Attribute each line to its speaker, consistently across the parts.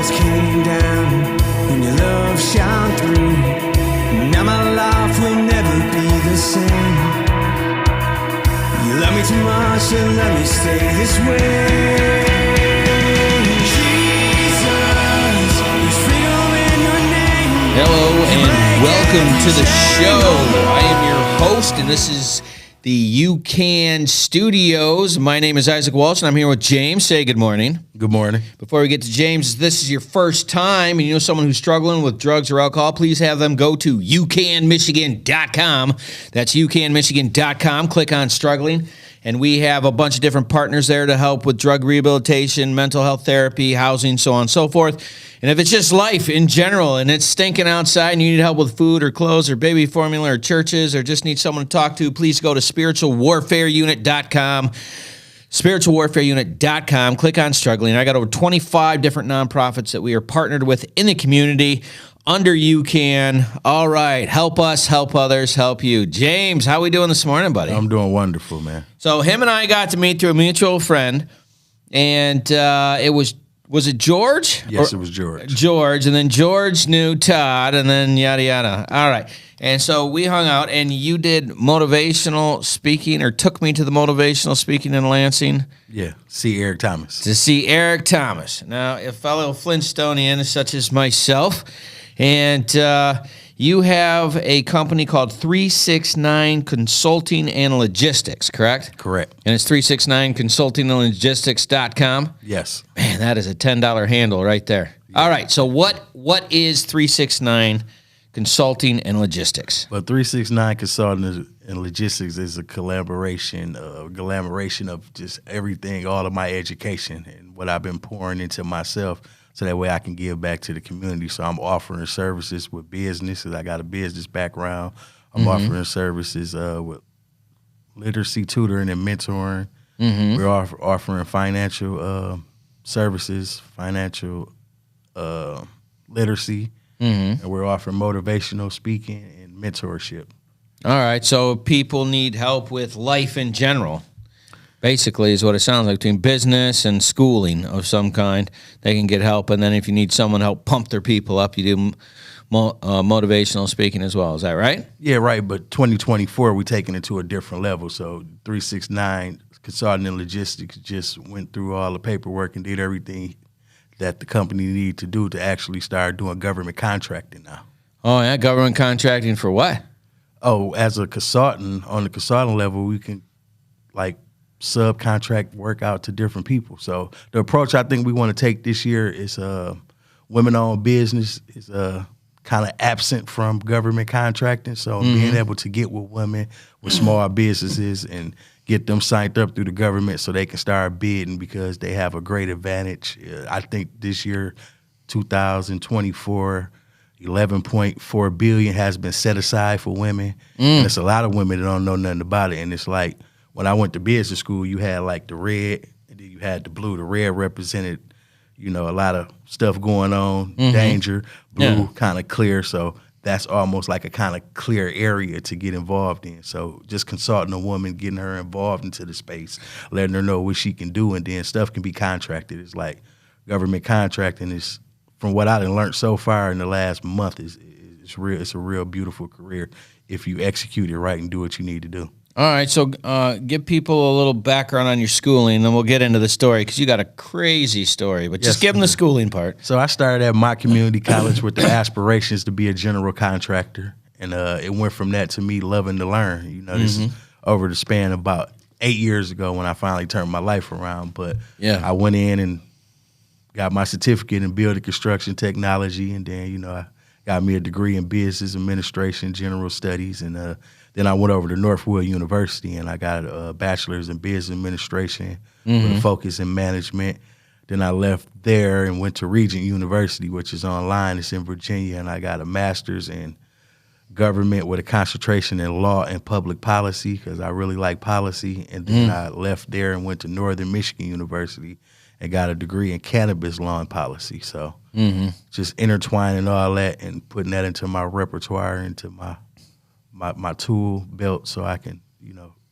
Speaker 1: walls came down when your love shone through. Now my life will never be the same. You love me too much to let me stay this way. Jesus, there's freedom in your name.
Speaker 2: Hello and welcome to the show. I am your host, and this is the UCAN Studios. My name is Isaac Walsh, and I'm here with James. Say good morning.
Speaker 3: Good morning.
Speaker 2: Before we get to James, if this is your first time and you know someone who's struggling with drugs or alcohol, please have them go to UCANMichigan.com. That's UCANMichigan.com. Click on struggling. And we have a bunch of different partners there to help with drug rehabilitation, mental health therapy, housing, so on and so forth. And if it's just life in general and it's stinking outside and you need help with food or clothes or baby formula or churches or just need someone to talk to, please go to spiritualwarfareunit.com. spiritualwarfareunit.com. Click on struggling. I got over 25 different nonprofits that we are partnered with in the community under UCAN. All right. Help us, help others, help you. James, how we doing this morning, buddy?
Speaker 3: I'm doing wonderful, man.
Speaker 2: So him and I got to meet through a mutual friend, and it was it George?
Speaker 3: Yes, it was George.
Speaker 2: George, and then George knew Todd, and then yada, yada. All right. And so we hung out, and you did motivational speaking, or took me to the motivational speaking in Lansing.
Speaker 3: Yeah, see Eric Thomas.
Speaker 2: To see Eric Thomas. Now, a fellow Flintstonian such as myself, and you have a company called 369 Consulting and Logistics, correct?
Speaker 3: Correct.
Speaker 2: And it's 369consultingandlogistics.com?
Speaker 3: Yes.
Speaker 2: Man, that is a $10 handle right there. Yeah. All right, so what is 369 Consulting and Logistics?
Speaker 3: Well, 369 Consulting and Logistics is a collaboration of just everything, all of my education and what I've been pouring into myself, so that way I can give back to the community. So I'm offering services with business, because I got a business background. I'm offering services with literacy tutoring and mentoring. We're offering financial services, financial literacy, and we're offering motivational speaking and mentorship.
Speaker 2: All right, so people need help with life in general. Basically is what it sounds like, between business and schooling of some kind. They can get help, and then if you need someone to help pump their people up, you do motivational speaking as well. Is that right?
Speaker 3: Yeah, right, but 2024, we're taking it to a different level. So 369 Consulting and Logistics just went through all the paperwork and did everything that the company needed to do to actually start doing government contracting now.
Speaker 2: Oh, yeah, government contracting for what?
Speaker 3: Oh, as a consultant, on the consultant level, we can, like, subcontract work out to different people. So the approach I think we want to take this year is women-owned business is kind of absent from government contracting. So being able to get with women with small businesses and get them signed up through the government so they can start bidding, because they have a great advantage. I think this year, 2024, $11.4 billion has been set aside for women. And there's a lot of women that don't know nothing about it. And it's like, when I went to business school, you had like the red, and then you had the blue. The red represented, a lot of stuff going on, danger. Blue, kind of clear. So that's almost like a kind of clear area to get involved in. So just consulting a woman, getting her involved into the space, letting her know what she can do, and then stuff can be contracted. It's like government contracting is, from what I've learned so far in the last month, it's real. It's a real beautiful career if you execute it right and do what you need to do.
Speaker 2: All right, so give people a little background on your schooling, and then we'll get into the story, because you got a crazy story, but just give them the schooling part.
Speaker 3: So I started at my community college with the aspirations to be a general contractor, and it went from that to me loving to learn. This is over the span of about 8 years ago when I finally turned my life around, but I went in and got my certificate in building construction technology, and then, I got me a degree in business administration, general studies, and then I went over to Northwood University, and I got a bachelor's in business administration with a focus in management. Then I left there and went to Regent University, which is online. It's in Virginia, and I got a master's in government with a concentration in law and public policy, because I really like policy. And then I left there and went to Northern Michigan University and got a degree in cannabis law and policy. So just intertwining all that and putting that into my repertoire, into my tool belt, so I can,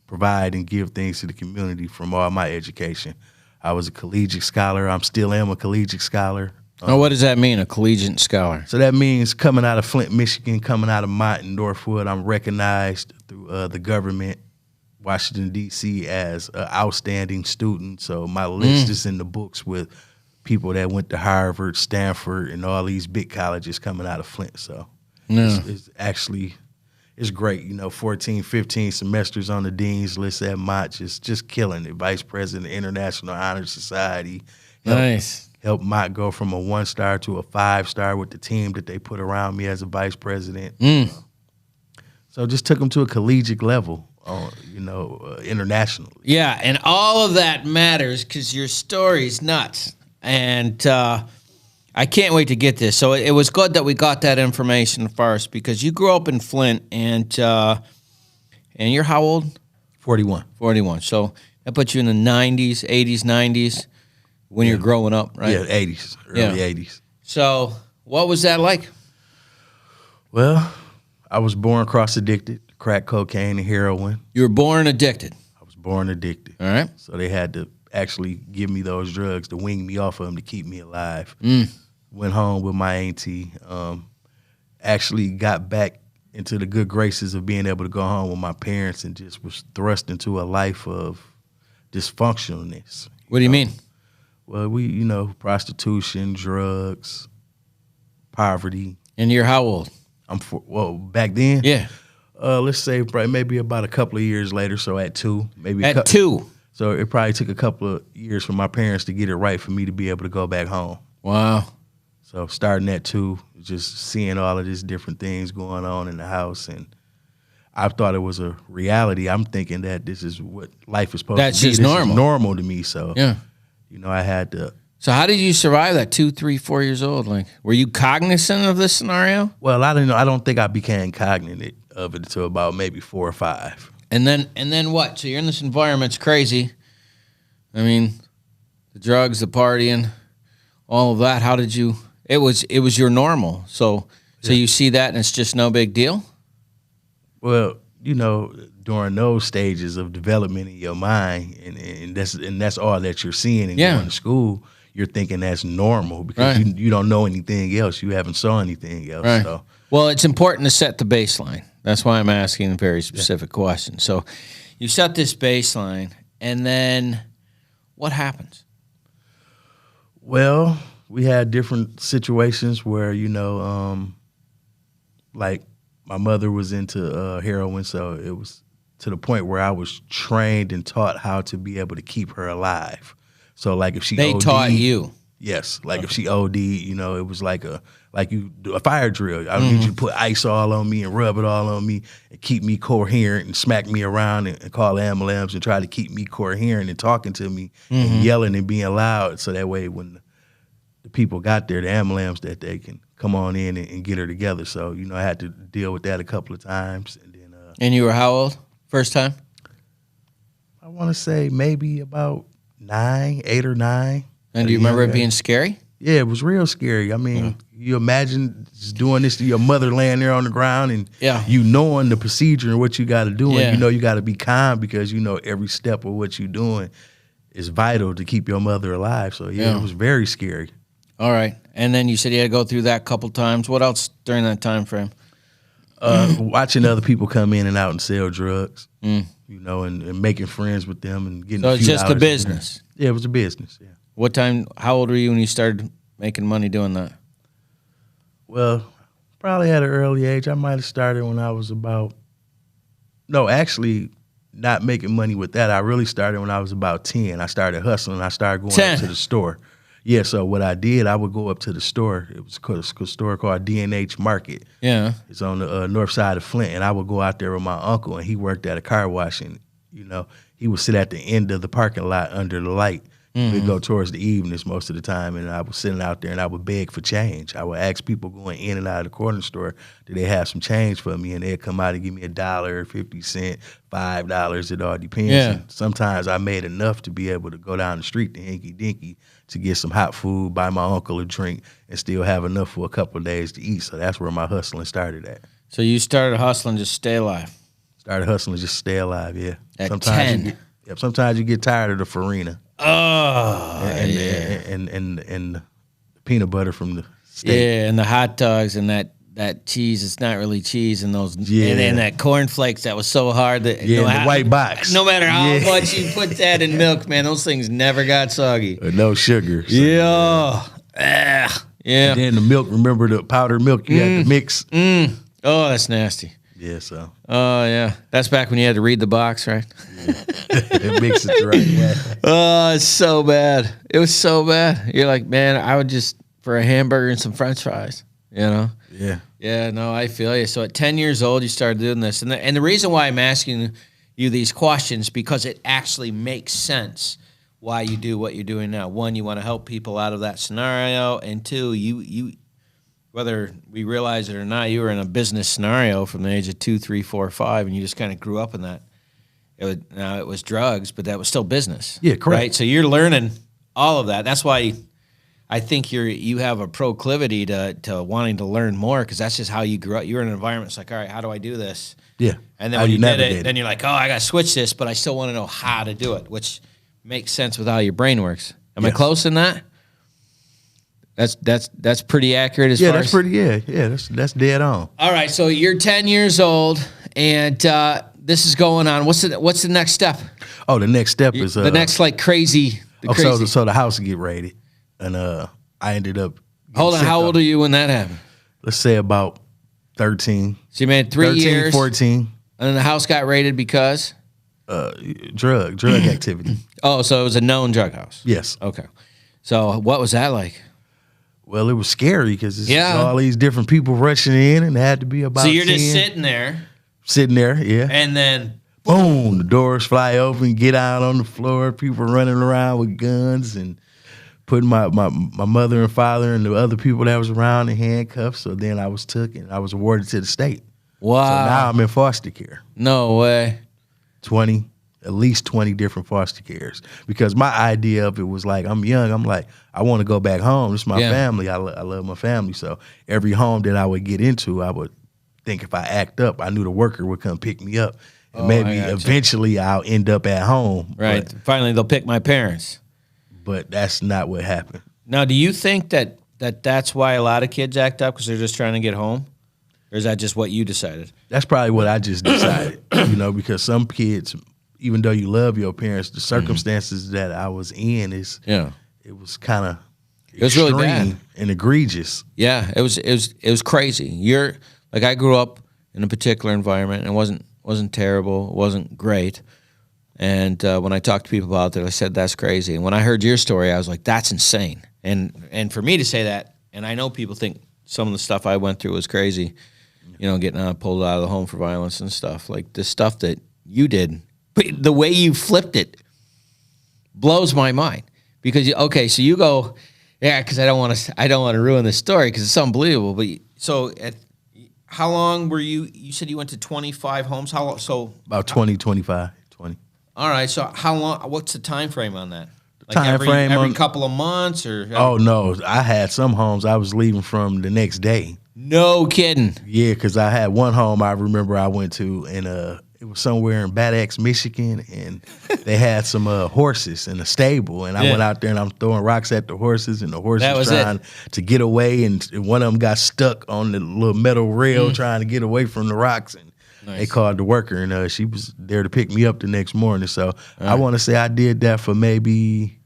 Speaker 3: provide and give things to the community from all my education. I was a collegiate scholar. I'm still am a collegiate scholar.
Speaker 2: Now, what does that mean, a collegiate scholar?
Speaker 3: So that means coming out of Flint, Michigan, coming out of Mott Northwood, I'm recognized through the government, Washington, D.C., as an outstanding student. So my list is in the books with people that went to Harvard, Stanford, and all these big colleges coming out of Flint. So it's actually, it's great. 14, 15 semesters on the dean's list at Mott, just killing it. Vice president, International Honor Society.
Speaker 2: Nice.
Speaker 3: Helped Mott go from a 1-star to a 5-star with the team that they put around me as a vice president. So just took them to a collegiate level, internationally.
Speaker 2: Yeah, and all of that matters because your story's nuts. And I can't wait to get this. So it was good that we got that information first because you grew up in Flint, and you're how old?
Speaker 3: 41.
Speaker 2: 41. So that puts you in the 90s, 80s, 90s when you're growing up, right?
Speaker 3: Yeah, 80s, early 80s.
Speaker 2: So what was that like?
Speaker 3: Well, I was born cross-addicted to crack cocaine and heroin.
Speaker 2: You were born addicted.
Speaker 3: I was born addicted.
Speaker 2: All right.
Speaker 3: So they had to actually give me those drugs to wing me off of them to keep me alive. Went home with my auntie. Actually got back into the good graces of being able to go home with my parents and just was thrust into a life of dysfunctionalness.
Speaker 2: What do you mean?
Speaker 3: Well, prostitution, drugs, poverty.
Speaker 2: And you're how old?
Speaker 3: Back then?
Speaker 2: Yeah.
Speaker 3: Let's say probably maybe about a couple of years later, so at 2.
Speaker 2: At 2?
Speaker 3: So it probably took a couple of years for my parents to get it right for me to be able to go back home.
Speaker 2: Wow.
Speaker 3: So starting at 2, just seeing all of these different things going on in the house, and I thought it was a reality. I'm thinking that this is what life is supposed to be.
Speaker 2: That's just
Speaker 3: this
Speaker 2: normal.
Speaker 3: Is normal to me. So
Speaker 2: yeah.
Speaker 3: I had to.
Speaker 2: So how did you survive that 2, 3, 4 years old? Like, were you cognizant of this scenario?
Speaker 3: Well, I didn't know. I don't think I became cognizant of it until about maybe 4 or 5.
Speaker 2: And then what? So you're in this environment. It's crazy. I mean, the drugs, the partying, all of that. How did you? It was your normal. So you see that and it's just no big deal.
Speaker 3: Well, during those stages of development in your mind, and that's all that you're seeing and going to school, you're thinking that's normal because you don't know anything else. You haven't saw anything else.
Speaker 2: Right.
Speaker 3: So.
Speaker 2: Well, it's important to set the baseline. That's why I'm asking a very specific question. So you set this baseline, and then what happens?
Speaker 3: Well, we had different situations where, like my mother was into heroin, so it was to the point where I was trained and taught how to be able to keep her alive. So like if she
Speaker 2: They
Speaker 3: OD'd,
Speaker 2: taught you?
Speaker 3: Yes. Like if she OD'd, it was like you do a fire drill. I need you to put ice all on me and rub it all on me and keep me coherent and smack me around and call ambulance and try to keep me coherent and talking to me and yelling and being loud. So that way when the people got there, the ambulance, that they can come on in and get her together. So, I had to deal with that a couple of times. And then.
Speaker 2: And you were how old? First time?
Speaker 3: I want to say maybe about 8 or 9.
Speaker 2: And do you remember it being scary?
Speaker 3: Yeah, it was real scary. I mean, you imagine just doing this to your mother laying there on the ground and you knowing the procedure and what you got to do. And you got to be calm because every step of what you're doing is vital to keep your mother alive. So, it was very scary.
Speaker 2: All right. And then you said you had to go through that a couple times. What else during that time frame?
Speaker 3: Watching other people come in and out and sell drugs, and making friends with them and getting.
Speaker 2: So
Speaker 3: a
Speaker 2: it's
Speaker 3: few
Speaker 2: just a business.
Speaker 3: Yeah, it was a business. Yeah.
Speaker 2: What time? How old were you when you started making money doing that?
Speaker 3: Well, probably at an early age. I might have started when I was about. No, actually, not making money with that. I really started when I was about 10. I started hustling. I started going up to the store. Yeah, so what I did, I would go up to the store. It was a store called D&H Market.
Speaker 2: Yeah.
Speaker 3: It's on the north side of Flint. And I would go out there with my uncle, and he worked at a car wash. And, he would sit at the end of the parking lot under the light. We'd go towards the evenings most of the time, and I was sitting out there, and I would beg for change. I would ask people going in and out of the corner store, do they have some change for me? And they'd come out and give me $1, 50 cents, $5. It all depends.
Speaker 2: Yeah.
Speaker 3: And sometimes I made enough to be able to go down the street to Hinky Dinky to get some hot food, buy my uncle a drink, and still have enough for a couple of days to eat. So that's where my hustling started at.
Speaker 2: So you started hustling just to stay alive?
Speaker 3: Started hustling just to stay alive, yeah.
Speaker 2: At
Speaker 3: sometimes
Speaker 2: 10?
Speaker 3: Sometimes you get tired of the farina.
Speaker 2: Oh,
Speaker 3: And the peanut butter from the steak.
Speaker 2: Yeah, and the hot dogs and that cheese, it's not really cheese, and those and that cornflakes that was so hard that
Speaker 3: the white box.
Speaker 2: No matter how much you put that in milk, man, those things never got soggy.
Speaker 3: No sugar. So,
Speaker 2: Yeah. Yeah.
Speaker 3: And then the milk, remember the powdered milk you had to mix?
Speaker 2: Oh, that's nasty.
Speaker 3: Yeah, so.
Speaker 2: Oh, yeah. That's back when you had to read the box, right?
Speaker 3: It mixes it the right way.
Speaker 2: Oh, it's so bad. It was so bad. You're like, man, I would just, for a hamburger and some french fries, you know?
Speaker 3: Yeah.
Speaker 2: Yeah, no, I feel you. So at 10 years old, you started doing this. And the reason why I'm asking you these questions, because it actually makes sense why you do what you're doing now. One, you want to help people out of that scenario. And two, you whether we realize it or not, you were in a business scenario from the age of 2, 3, 4, 5, and you just kind of grew up in that. Now it was drugs, but that was still business.
Speaker 3: Yeah, correct.
Speaker 2: Right? So you're learning all of that. That's why I think you have a proclivity to wanting to learn more, because that's just how you grew up. You're in an environment that's like, all right, how do I do this?
Speaker 3: Yeah.
Speaker 2: And then when you did it, then you're like, oh, I got to switch this, but I still want to know how to do it, which makes sense with how your brain works. Am I close in that? That's pretty accurate as far
Speaker 3: that's
Speaker 2: as...
Speaker 3: pretty, that's dead on.
Speaker 2: All right, so you're 10 years old, and this is going on. What's the next step?
Speaker 3: Oh, the next step is...
Speaker 2: the next, like, crazy...
Speaker 3: So the house get raided, and I ended up...
Speaker 2: Hold on, how old are you when that happened?
Speaker 3: Let's say about 13.
Speaker 2: So you made 3 years.
Speaker 3: 14.
Speaker 2: And then the house got raided because?
Speaker 3: Drug activity.
Speaker 2: Oh, so it was a known drug house.
Speaker 3: Yes.
Speaker 2: Okay. So what was that like?
Speaker 3: Well, it was scary because all these different people rushing in, and it had to be about 10.
Speaker 2: So you're just sitting there.
Speaker 3: Sitting there, yeah.
Speaker 2: And then...
Speaker 3: boom, the doors fly open, get out on the floor, people running around with guns, and putting my mother and father and the other people that was around in handcuffs. So then I was took and I was awarded to the state.
Speaker 2: Wow.
Speaker 3: So now I'm in foster care.
Speaker 2: No way.
Speaker 3: At least 20 different foster cares. Because my idea of it was like, I'm young. I'm like, I want to go back home. This is my family. I love my family. So every home that I would get into, I would think if I act up, I knew the worker would come pick me up. And maybe eventually I'll end up at home.
Speaker 2: Right. Finally, they'll pick my parents.
Speaker 3: But that's not what happened.
Speaker 2: Now, do you think that's why a lot of kids act up, because they're just trying to get home? Or is that just what you decided?
Speaker 3: That's probably what I just decided, because some kids, even though you love your parents, the circumstances that I was in it was kind of
Speaker 2: really bad
Speaker 3: and egregious.
Speaker 2: Yeah, it was crazy. I grew up in a particular environment, and it wasn't terrible, it wasn't great. And when I talked to people about it, I said, that's crazy. And when I heard your story, I was like, that's insane. And for me to say that, and I know people think some of the stuff I went through was crazy, getting pulled out of the home for violence and stuff. Like the stuff that you did, but the way you flipped it blows my mind. Because so you go, because I don't want to ruin the story because it's unbelievable. But how long were you? You said you went to 25 homes. How long? So
Speaker 3: about 20, 25, 20.
Speaker 2: All right. So how long? What's the time frame on that?
Speaker 3: Every
Speaker 2: couple of months, or?
Speaker 3: Oh no, I had some homes I was leaving from the next day.
Speaker 2: No kidding.
Speaker 3: Yeah, because I had one home I remember I went to, and it was somewhere in Bad Axe, Michigan, and they had some horses in a stable, and I went out there and I'm throwing rocks at the horses, and the horses trying to get away, and one of them got stuck on the little metal rail trying to get away from the rocks, and they called the worker, and she was there to pick me up the next morning. So I want to say I did that for maybe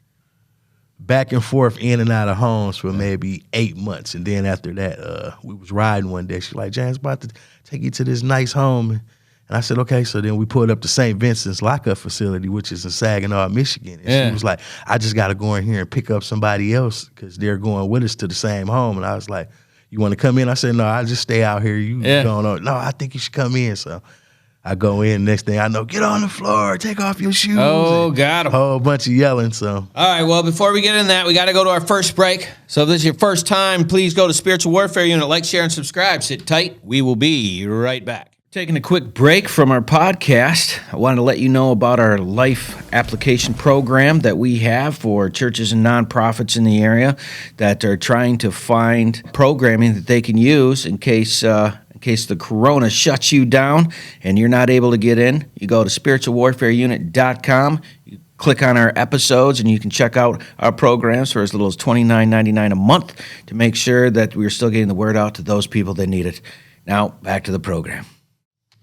Speaker 3: back and forth in and out of homes for maybe 8 months, and then after that, we was riding one day. She's like, James, about to take you to this nice home. And I said, okay. So then we pulled up to St. Vincent's lockup facility, which is in Saginaw, Michigan. And she was like, I just got to go in here and pick up somebody else because they're going with us to the same home. And I was like, you want to come in? I said, no, I'll just stay out here. You going on? No, I think you should come in. So I go in. Next thing I know, get on the floor, take off your shoes.
Speaker 2: Oh, got him.
Speaker 3: A whole bunch of yelling. So
Speaker 2: all right. Well, before we get in that, we got to go to our first break. So if this is your first time, please go to Spiritual Warfare Unit, like, share, and subscribe. Sit tight. We will be right back. Taking a quick break from our podcast, I wanted to let you know about our life application program that we have for churches and nonprofits in the area that are trying to find programming that they can use in case the corona shuts you down and you're not able to get in. You go to spiritualwarfareunit.com. You click on our episodes, and you can check out our programs for as little as $29.99 a month to make sure that we're still getting the word out to those people that need it. Now, back to the program.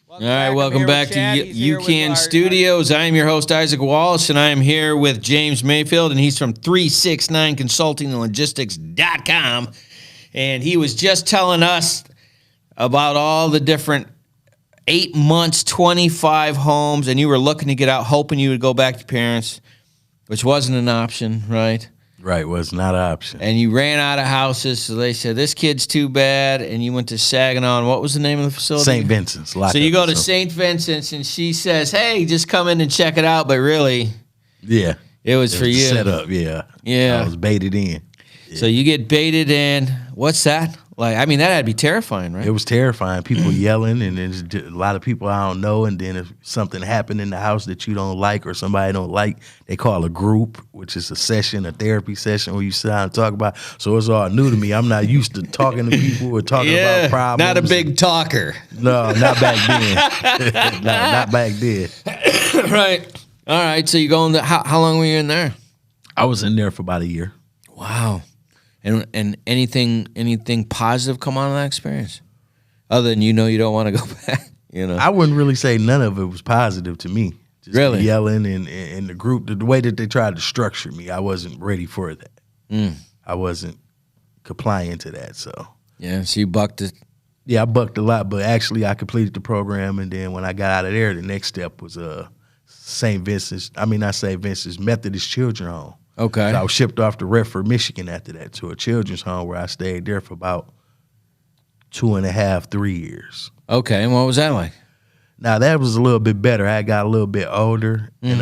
Speaker 2: All right, welcome back to UCAN Studios. I am your host, Isaac Wallace, and I am here with James Mayfield, and he's from 369consultingandlogistics.com. And he was just telling us about all the different 8 months, 25 homes, and you were looking to get out, hoping you would go back to parents, which wasn't an option, right?
Speaker 3: Right, was not an option.
Speaker 2: And you ran out of houses, so they said, this kid's too bad, and you went to Saginaw, and what was the name of the facility?
Speaker 3: St. Vincent's.
Speaker 2: So you go to St. Vincent's, and she says, hey, just come in and check it out, but really,
Speaker 3: yeah,
Speaker 2: it was for you.
Speaker 3: Set up, yeah.
Speaker 2: Yeah.
Speaker 3: I was baited in. Yeah.
Speaker 2: So you get baited in. What's that? Like, I mean, that had to be terrifying, right?
Speaker 3: It was terrifying. People yelling, and there's a lot of people I don't know. And then if something happened in the house that you don't like or somebody don't like, they call a group, which is a session, a therapy session where you sit down and talk about. So it's all new to me. I'm not used to talking to people or talking about problems.
Speaker 2: Not a big talker.
Speaker 3: No, not back then. No, not back then.
Speaker 2: Right. All right. So you go in there. How long were you in there?
Speaker 3: I was in there for about a year.
Speaker 2: Wow. And anything positive come out of that experience, other than you don't want to go back?
Speaker 3: I wouldn't really say none of it was positive to me. Just
Speaker 2: really,
Speaker 3: the yelling and the group, the way that they tried to structure me, I wasn't ready for that. I wasn't compliant to that. So
Speaker 2: yeah, so you bucked it.
Speaker 3: Yeah, I bucked a lot, but actually I completed the program, and then when I got out of there, the next step was St. Vincent's. I mean, not St. Vincent's, Methodist Children's Home.
Speaker 2: Okay.
Speaker 3: So I was shipped off to Redford, Michigan after that to a children's home where I stayed there for about 2.5, 3 years.
Speaker 2: Okay, and what was that like?
Speaker 3: Now, that was a little bit better. I got a little bit older, and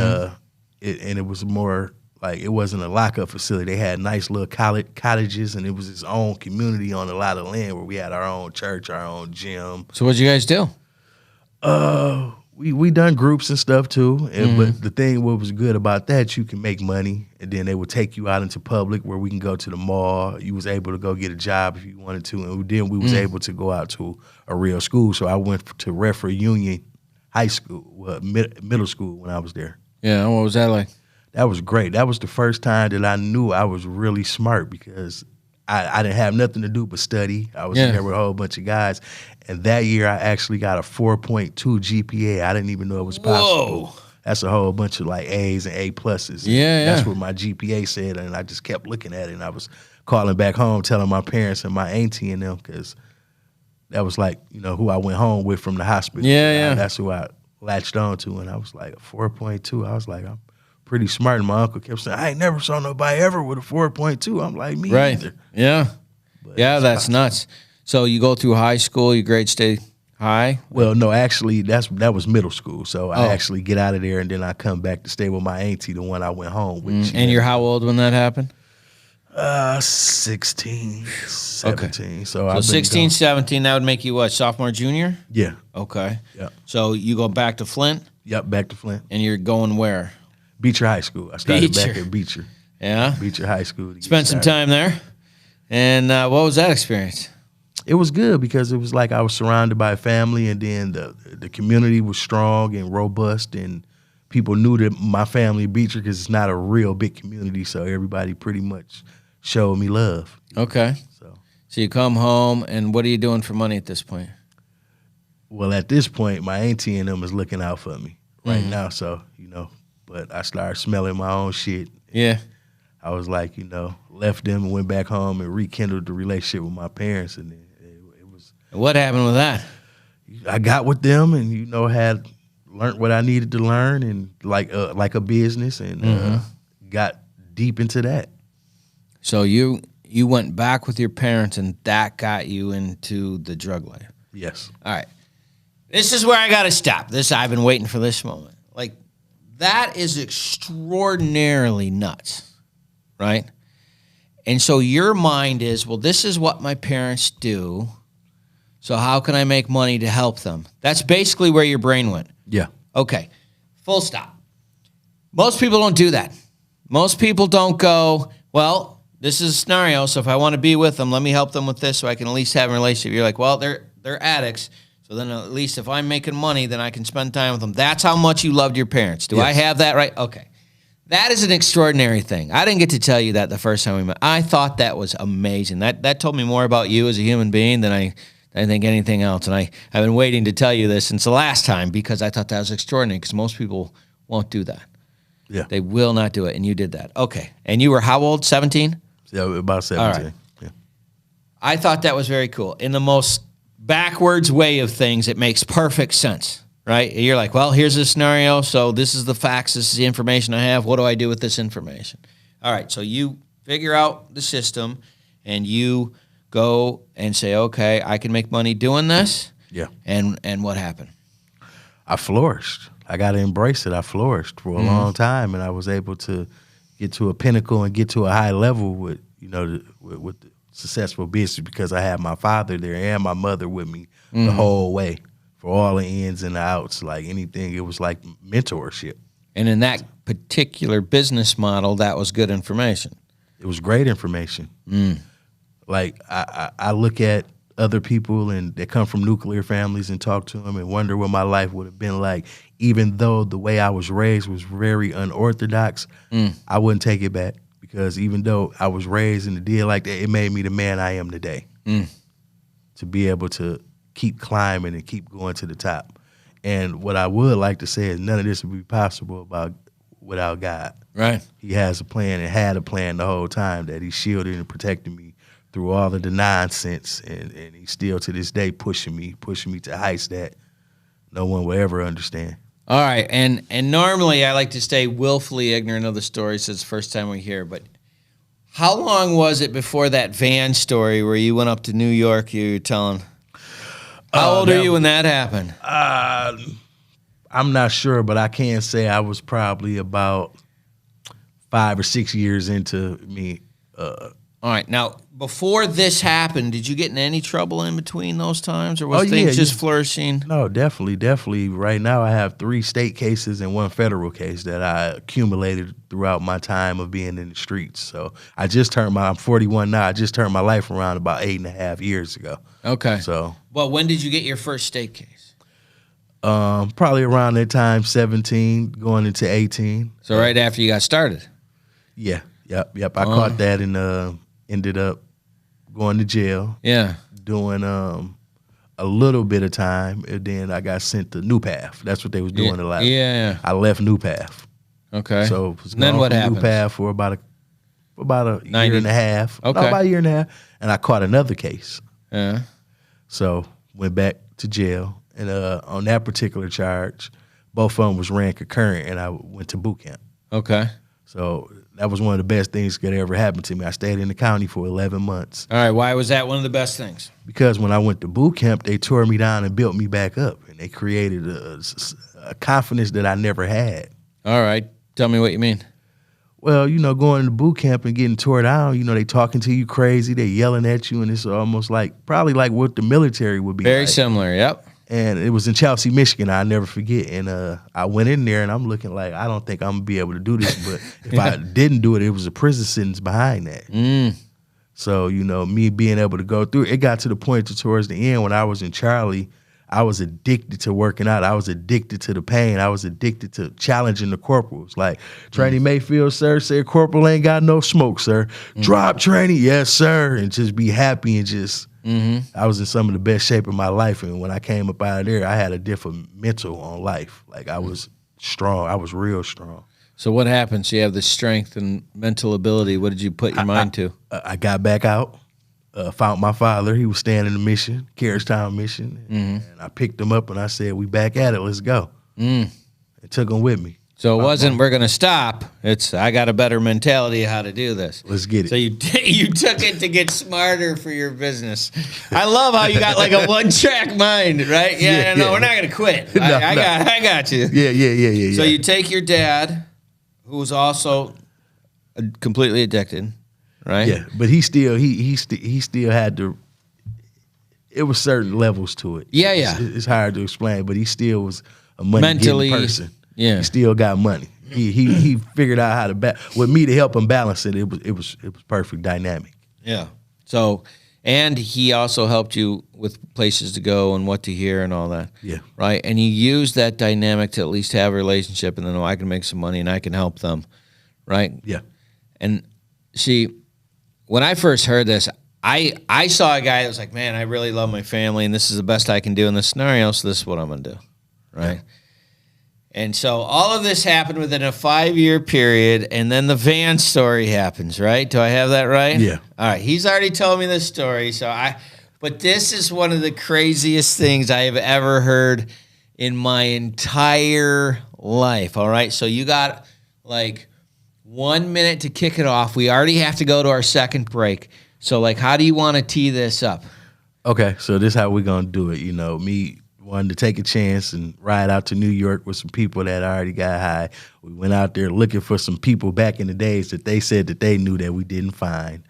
Speaker 3: it was more like it wasn't a lockup facility. They had nice little cottages, and it was its own community on a lot of land where we had our own church, our own gym.
Speaker 2: So what'd you guys do?
Speaker 3: We done groups and stuff too, but the thing what was good about that, you can make money, and then they would take you out into public where we can go to the mall. You was able to go get a job if you wanted to, and then we was able to go out to a real school. So I went to Redford Union High School, middle school when I was there.
Speaker 2: Yeah, what was that like?
Speaker 3: That was great. That was the first time that I knew I was really smart because I didn't have nothing to do but study. I was in there with a whole bunch of guys. And that year, I actually got a 4.2 GPA. I didn't even know it was possible. Whoa. That's a whole bunch of like A's and A pluses.
Speaker 2: Yeah,
Speaker 3: That's what my GPA said, and I just kept looking at it. And I was calling back home, telling my parents and my auntie and them, because that was like, who I went home with from the hospital.
Speaker 2: Yeah.
Speaker 3: That's who I latched on to, and I was like, 4.2. I was like, I'm pretty smart. And my uncle kept saying, I ain't never saw nobody ever with a 4.2. I'm like, me either.
Speaker 2: Yeah.
Speaker 3: But
Speaker 2: yeah, that's nuts. So you go through high school, your grades stay high?
Speaker 3: Well, no, actually, that was middle school. So I actually get out of there, and then I come back to stay with my auntie, the one I went home with.
Speaker 2: And you're how old when that happened?
Speaker 3: 16, 17.
Speaker 2: Okay.
Speaker 3: So
Speaker 2: 16, 17, that would make you what, sophomore, junior?
Speaker 3: Yeah.
Speaker 2: Okay.
Speaker 3: Yeah.
Speaker 2: So you go back to Flint?
Speaker 3: Yep, back to Flint.
Speaker 2: And you're going where?
Speaker 3: Beecher High School. I started back at Beecher.
Speaker 2: Yeah?
Speaker 3: Beecher High School.
Speaker 2: Spent some time there. And what was that experience?
Speaker 3: It was good because it was like I was surrounded by family, and then the community was strong and robust, and people knew that my family Beecher, because it's not a real big community, so everybody pretty much showed me love.
Speaker 2: Okay. So you come home, and what are you doing for money at this point?
Speaker 3: Well, at this point, my auntie and them is looking out for me right now, so, but I started smelling my own shit.
Speaker 2: Yeah.
Speaker 3: I was like, left them and went back home and rekindled the relationship with my parents, and then it was.
Speaker 2: What happened with that?
Speaker 3: I got with them, and had learned what I needed to learn, and like a business, and got deep into that. So
Speaker 2: you went back with your parents, and that got you into the drug life.
Speaker 3: Yes.
Speaker 2: All right. This is where I got to stop. I've been waiting for this moment. Like, that is extraordinarily nuts, right? And so your mind is, well, this is what my parents do, so how can I make money to help them? That's basically where your brain went.
Speaker 3: Yeah.
Speaker 2: Okay, full stop. Most people don't do that. Most people don't go, well, this is a scenario, so if I want to be with them, let me help them with this so I can at least have a relationship. You're like, well, they're addicts, so then at least if I'm making money, then I can spend time with them. That's how much you loved your parents. Do I have that right? Okay. That is an extraordinary thing. I didn't get to tell you that the first time we met. I thought that was amazing. That told me more about you as a human being than I think anything else. And I've been waiting to tell you this since the last time because I thought that was extraordinary because most people won't do that.
Speaker 3: Yeah.
Speaker 2: They will not do it, and you did that. Okay. And you were how old, 17?
Speaker 3: Yeah, about 17.
Speaker 2: All right.
Speaker 3: Yeah.
Speaker 2: I thought that was very cool. In the most backwards way of things, it makes perfect sense. Right? You're like, well, here's the scenario. So this is the facts. This is the information I have. What do I do with this information? All right. So you figure out the system and you go and say, okay, I can make money doing this.
Speaker 3: Yeah.
Speaker 2: And what happened?
Speaker 3: I flourished. I got to embrace it. I flourished for a long time, and I was able to get to a pinnacle and get to a high level with, with the successful business because I had my father there and my mother with me the whole way. For all the ins and the outs, like anything, it was like mentorship.
Speaker 2: And in that particular business model, that was good information.
Speaker 3: It was great information. Like I look at other people and they come from nuclear families and talk to them and wonder what my life would have been like, even though the way I was raised was very unorthodox. I wouldn't take it back because even though I was raised in the deal like that, it made me the man I am today. To be able to keep climbing and keep going to the top. And what I would like to say is none of this would be possible without God.
Speaker 2: Right.
Speaker 3: He has a plan and had a plan the whole time that he shielded and protected me through all of the nonsense. And he's still to this day pushing me to heights that no one will ever understand.
Speaker 2: All right. And normally I like to stay willfully ignorant of the story since the first time we hear, but how long was it before that van story where you went up to New York, you were telling... How old are you when that happened?
Speaker 3: I'm not sure, but I can say I was probably about 5 or 6 years into me.
Speaker 2: All right. Now, before this happened, did you get in any trouble in between those times, or was things just flourishing?
Speaker 3: No, definitely. Right now, I have 3 state cases and 1 federal case that I accumulated throughout my time of being in the streets. So I'm 41 now. I just turned my life around about 8.5 years ago.
Speaker 2: Okay.
Speaker 3: So,
Speaker 2: well, when did you get your first state case?
Speaker 3: Probably around that time, 17, going into 18.
Speaker 2: So right after you got started.
Speaker 3: Yeah. Yep. I caught that and ended up going to jail.
Speaker 2: Yeah.
Speaker 3: Doing a little bit of time, and then I got sent to New Path. That's what they was doing a lot.
Speaker 2: Yeah.
Speaker 3: I left New Path.
Speaker 2: Okay.
Speaker 3: So was
Speaker 2: then what happened?
Speaker 3: New Path for about a year and a half.
Speaker 2: Okay.
Speaker 3: No, about a year and a half, and I caught another case.
Speaker 2: Yeah.
Speaker 3: So went back to jail, and on that particular charge, both of them was ran concurrent, and I went to boot camp.
Speaker 2: Okay.
Speaker 3: So that was one of the best things that could ever happen to me. I stayed in the county for 11 months.
Speaker 2: All right. Why was that one of the best things?
Speaker 3: Because when I went to boot camp, they tore me down and built me back up, and they created a confidence that I never had.
Speaker 2: All right. Tell me what you mean.
Speaker 3: Well, going to boot camp and getting tore down, they talking to you crazy, they yelling at you, and it's almost probably like what the military would be
Speaker 2: Very
Speaker 3: like.
Speaker 2: similar, yep.
Speaker 3: And it was in Chelsea, Michigan. I'll never forget. And I went in there, and I'm looking like, I don't think I'm going to be able to do this. But if I didn't do it, it was a prison sentence behind that. So, me being able to go through it, got to the point towards the end when I was in Charlie, I was addicted to working out. I was addicted to the pain. I was addicted to challenging the corporals. Like, Trainee Mayfield, sir, said, corporal ain't got no smoke, sir. Drop training, yes, sir. And just be happy and just... I was in some of the best shape of my life, and when I came up out of there, I had a different mental on life. Like, I was strong. I was real strong.
Speaker 2: So what happened? So you have the strength and mental ability. What did you put your mind to?
Speaker 3: I got back out, found my father. He was staying in the mission, Carriagetown mission, and I picked him up, and I said, we back at it. Let's go. And took him with me.
Speaker 2: So it wasn't we're going to stop. It's I got a better mentality of how to do this.
Speaker 3: Let's get it.
Speaker 2: So you took it to get smarter for your business. I love how you got like a one-track mind, right? Yeah. We're not going to quit. I got you.
Speaker 3: Yeah.
Speaker 2: So you take your dad, who was also completely addicted, right?
Speaker 3: Yeah, but he still had to. It was certain levels to it.
Speaker 2: Yeah.
Speaker 3: It's hard to explain, but he still was a money-getting person.
Speaker 2: Yeah,
Speaker 3: he still got money. He figured out how to with me to help him balance it. It was perfect dynamic.
Speaker 2: Yeah. So, and he also helped you with places to go and what to hear and all that.
Speaker 3: Yeah.
Speaker 2: Right. And he used that dynamic to at least have a relationship, and then I can make some money and I can help them. right?
Speaker 3: Yeah.
Speaker 2: And see, when I first heard this, I saw a guy that was like, man, I really love my family, and this is the best I can do in this scenario, so this is what I'm going to do, right? Yeah. And so all of this happened within a 5-year period, and then the van story happens, right? Do I have that right?
Speaker 3: Yeah.
Speaker 2: All right. He's already told me this story, but this is one of the craziest things I have ever heard in my entire life, all right? So you got like 1 minute to kick it off. We already have to go to our second break. So, like, how do you want to tee this up?
Speaker 3: Okay, so this is how we're going to do it. Me wanted to take a chance and ride out to New York with some people that already got high. We went out there looking for some people back in the days that they said that they knew that we didn't find.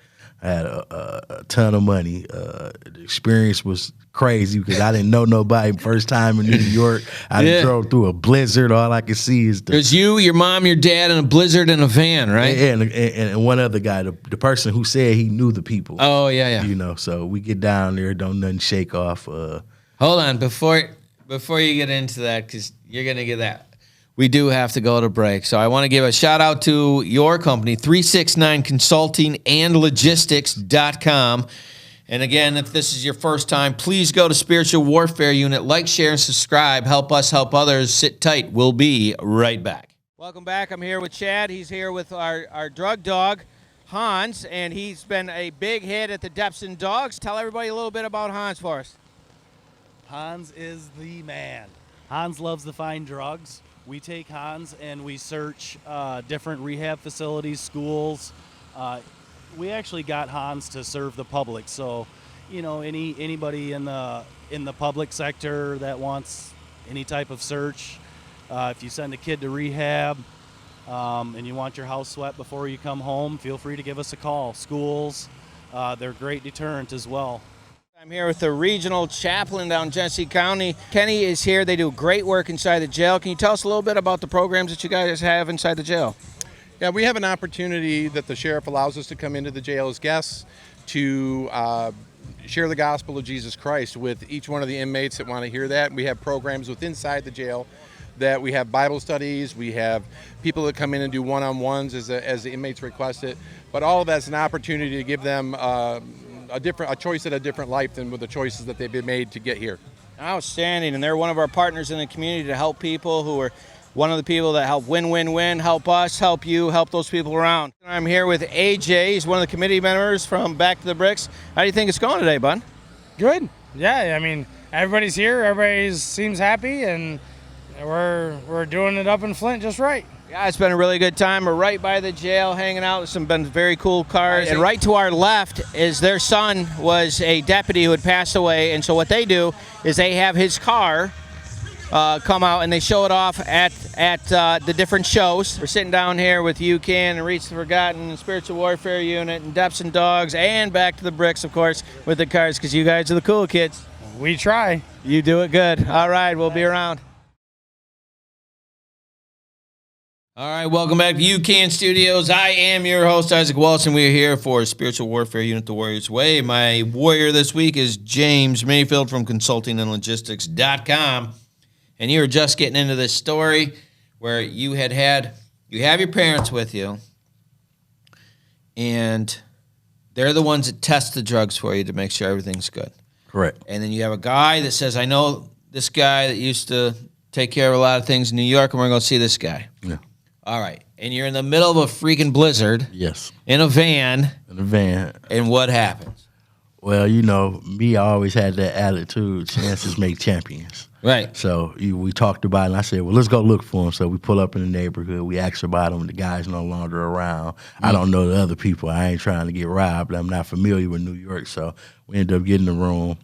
Speaker 3: I had a ton of money. The experience was crazy because I didn't know nobody. First time in New York, I drove through a blizzard. All I could see is
Speaker 2: there's you, your mom, your dad, and a blizzard in a van, right?
Speaker 3: And one other guy, the person who said he knew the people.
Speaker 2: Oh yeah.
Speaker 3: So we get down there, don't nothing shake off.
Speaker 2: Hold on, before you get into that, because you're gonna get that. We do have to go to break. So I want to give a shout out to your company, 369 Consulting and Logistics.com. And again, if this is your first time, please go to Spiritual Warfare Unit. Like, share, and subscribe. Help us help others. Sit tight. We'll be right back. Welcome back. I'm here with Chad. He's here with our drug dog, Hans, and he's been a big hit at the Depson Dogs. Tell everybody a little bit about Hans for us.
Speaker 4: Hans is the man. Hans loves to find drugs. We take Hans and we search different rehab facilities, schools. We actually got Hans to serve the public. So, anybody in the public sector that wants any type of search, if you send a kid to rehab and you want your house swept before you come home, feel free to give us a call. Schools, they're a great deterrent as well. I'm here with the regional chaplain down Genesee County. Kenny is here. They do great work inside the jail. Can you tell us a little bit about the programs that you guys have inside the jail?
Speaker 5: Yeah, we have an opportunity that the sheriff allows us to come into the jail as guests to share the gospel of Jesus Christ with each one of the inmates that want to hear that. We have programs within inside the jail that we have Bible studies. We have people that come in and do one-on-ones as the inmates request it. But all of that's an opportunity to give them a choice at a different life than with the choices that they've been made to get here.
Speaker 2: Outstanding, and they're one of our partners in the community to help people who are one of the people that help win, help us, help you, help those people around. I'm here with AJ. He's one of the committee members from Back to the Bricks. How do you think it's going today, bud?
Speaker 6: Good. Yeah, I mean, everybody's here. Everybody seems happy, and we're doing it up in Flint just right.
Speaker 2: Yeah, it's been a really good time. We're right by the jail, hanging out with some been very cool cars. And right to our left is their son was a deputy who had passed away. And so what they do is they have his car come out and they show it off at the different shows. We're sitting down here with UCAN and Reach the Forgotten and Spiritual Warfare Unit and Depson Dogs and Back to the Bricks, of course, with the cars because you guys are the cool kids.
Speaker 6: We try.
Speaker 2: You do it good. All right, we'll be around. All right, welcome back to UCAN Studios. I am your host, Isaac Wilson. We are here for Spiritual Warfare Unit, The Warrior's Way. My warrior this week is James Mayfield from consultingandlogistics.com. And you were just getting into this story where you have your parents with you, and they're the ones that test the drugs for you to make sure everything's good.
Speaker 3: Correct.
Speaker 2: And then you have a guy that says, I know this guy that used to take care of a lot of things in New York, and we're going to see this guy.
Speaker 3: Yeah.
Speaker 2: All right. And you're in the middle of a freaking blizzard.
Speaker 3: Yes.
Speaker 2: In a van.
Speaker 3: And
Speaker 2: what happens?
Speaker 3: Well, me, I always had that attitude, chances make champions.
Speaker 2: Right.
Speaker 3: So we talked about it, and I said, well, let's go look for him. So we pull up in the neighborhood. We ask about him. The guy's no longer around. I don't know the other people. I ain't trying to get robbed. I'm not familiar with New York. So we ended up getting the room,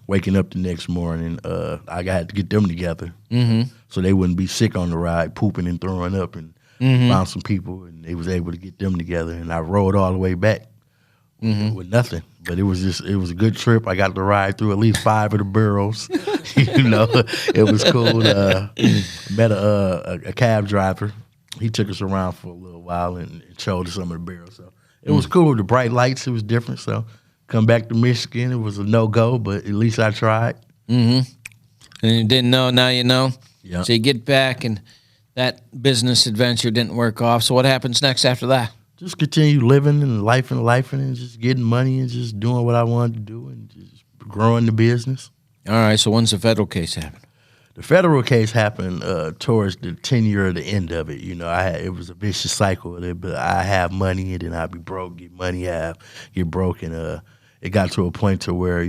Speaker 3: waking up the next morning. I had to get them together so they wouldn't be sick on the ride, pooping and throwing up, and found some people, and they was able to get them together. And I rode all the way back with nothing. But it was a good trip. I got to ride through at least 5 of the boroughs. It was cool. Met a cab driver. He took us around for a little while and showed us some of the boroughs. So it was cool. The bright lights, it was different. So come back to Michigan, it was a no-go, but at least I tried.
Speaker 2: And you didn't know, now you know.
Speaker 3: Yeah.
Speaker 2: So you get back, and that business adventure didn't work off. So what happens next after that?
Speaker 3: Just continue living and life and just getting money and just doing what I wanted to do and just growing the business.
Speaker 2: All right. So when's the federal case happen?
Speaker 3: The federal case happened towards the 10-year of the end of it. It was a vicious cycle. But I have money and then I'd be broke, get money, get broke. And it got to a point to where,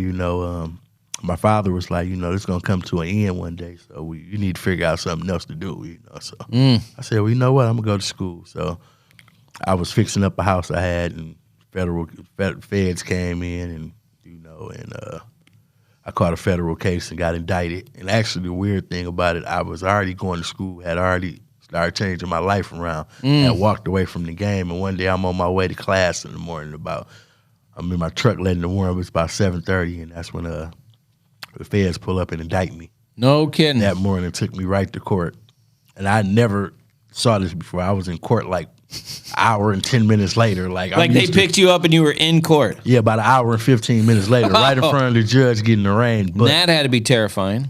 Speaker 3: my father was like, it's going to come to an end one day. So you need to figure out something else to do, So I said, well, you know what? I'm going to go to school. So I was fixing up a house I had and feds came in and I caught a federal case and got indicted. And actually, the weird thing about it, I was already going to school, had already started changing my life around, and walked away from the game. And one day, I'm on my way to class in the morning. I'm in my truck letting the warrant. It was about 7:30, and that's when the feds pull up and indict me.
Speaker 2: No kidding.
Speaker 3: That morning, took me right to court, and I never saw this before. I was in court like hour and 10 minutes later. Like
Speaker 2: they picked you up and you were in court.
Speaker 3: Yeah, about an hour and 15 minutes later, right in front of the judge getting arraigned. But
Speaker 2: that had to be terrifying.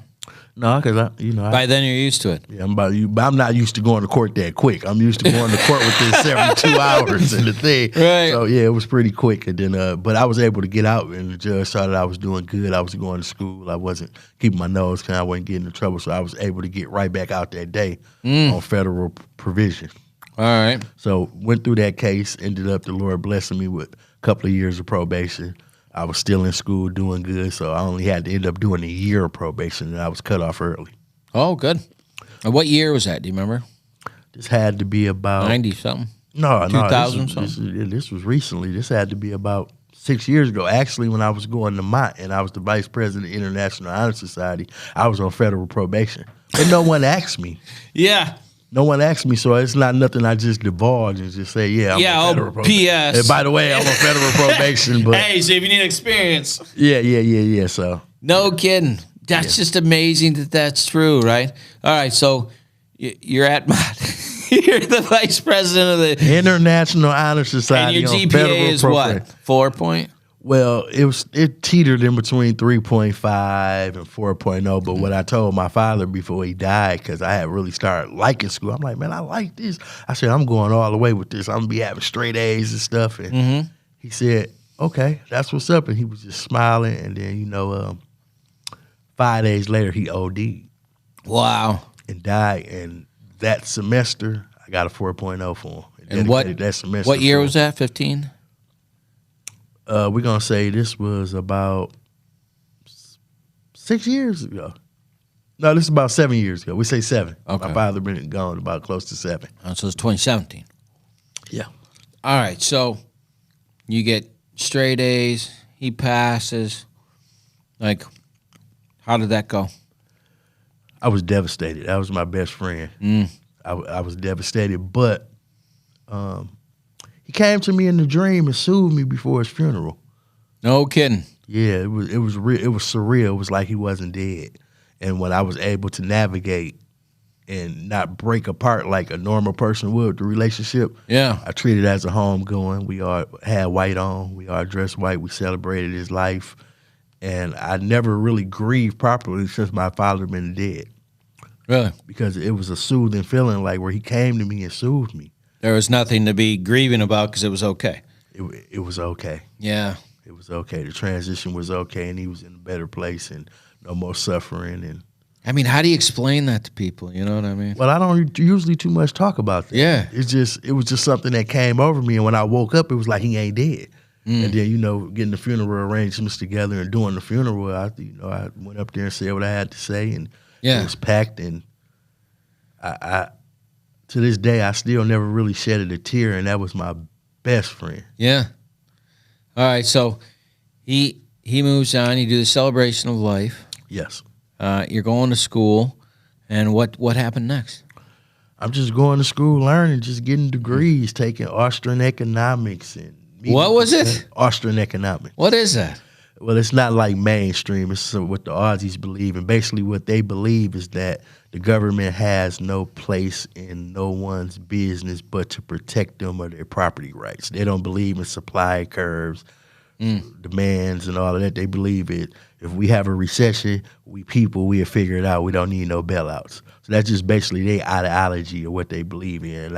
Speaker 3: No, because
Speaker 2: by then you're used to it.
Speaker 3: Yeah, I'm not used to going to court that quick. I'm used to going to court within 72 hours and the thing.
Speaker 2: Right.
Speaker 3: So yeah, it was pretty quick. And then, but I was able to get out, and the judge saw that I was doing good. I was going to school. I wasn't keeping my nose clean. I wasn't getting in trouble. So I was able to get right back out that day on federal provision.
Speaker 2: All right.
Speaker 3: So went through that case. Ended up the Lord blessing me with a couple of years of probation. I was still in school doing good, so I only had to end up doing a year of probation, and I was cut off early.
Speaker 2: Oh, good. And what year was that? Do you remember?
Speaker 3: This had to be about
Speaker 2: 90-something?
Speaker 3: No,
Speaker 2: 2000-something?
Speaker 3: This was recently. This had to be about 6 years ago. Actually, when I was going to Mott, and I was the vice president of the International Honor Society, I was on federal probation. But no one asked me.
Speaker 2: Yeah.
Speaker 3: No one asked me, so it's not nothing I just divulge and just say, I'm on federal probation.
Speaker 2: P.S.
Speaker 3: And by the way, I'm on federal probation. But
Speaker 2: hey, so if you need experience.
Speaker 3: Yeah. So
Speaker 2: no kidding. That's just amazing that's true, right? All right, so you're at Mott. You're the vice president of the
Speaker 3: International Honor Society.
Speaker 2: And your GPA is what? 4 point?
Speaker 3: Well, it teetered in between 3.5 and 4.0. But what I told my father before he died, because I had really started liking school, I'm like, man, I like this. I said, I'm going all the way with this. I'm going to be having straight A's and stuff. And he said, okay, that's what's up. And he was just smiling. And then, 5 days later, he OD'd.
Speaker 2: Wow.
Speaker 3: And died. And that semester, I got a 4.0 for him.
Speaker 2: And what year was that, 15?
Speaker 3: We're going to say this was about 6 years ago. No, this is about 7 years ago. We say 7.
Speaker 2: Okay.
Speaker 3: My father been gone about close to 7.
Speaker 2: Oh, so it's 2017.
Speaker 3: Yeah.
Speaker 2: All right, so you get straight A's. He passes. Like, how did that go?
Speaker 3: I was devastated. That was my best friend. I was devastated, but he came to me in the dream and sued me before his funeral.
Speaker 2: No kidding.
Speaker 3: Yeah, it was surreal. It was like he wasn't dead. And when I was able to navigate and not break apart like a normal person would, the relationship, I treated it as a homegoing. We all had white on. We all dressed white. We celebrated his life. And I never really grieved properly since my father had been dead.
Speaker 2: Really?
Speaker 3: Because it was a soothing feeling, like where he came to me and soothed me.
Speaker 2: There was nothing to be grieving about because it was okay.
Speaker 3: It was okay.
Speaker 2: Yeah.
Speaker 3: It was okay. The transition was okay, and he was in a better place and no more suffering. And
Speaker 2: I mean, how do you explain that to people? You know what I mean?
Speaker 3: Well, I don't usually too much talk about that.
Speaker 2: Yeah.
Speaker 3: It was just something that came over me, and when I woke up, it was like he ain't dead. And then, getting the funeral arrangements together and doing the funeral, I went up there and said what I had to say, and it was packed. And I to this day, I still never really shedded a tear, and that was my best friend.
Speaker 2: Yeah. All right, so he moves on. You do the celebration of life.
Speaker 3: Yes.
Speaker 2: You're going to school, and what happened next?
Speaker 3: I'm just going to school, learning, just getting degrees, taking Austrian economics and.
Speaker 2: What was it?
Speaker 3: Austrian economics.
Speaker 2: What is that?
Speaker 3: Well, it's not like mainstream. It's what the Aussies believe. And basically what they believe is that the government has no place in no one's business but to protect them or their property rights. They don't believe in supply curves, demands and all of that. They believe it. If we have a recession, we'll figure it out. We don't need no bailouts. So that's just basically their ideology of what they believe in.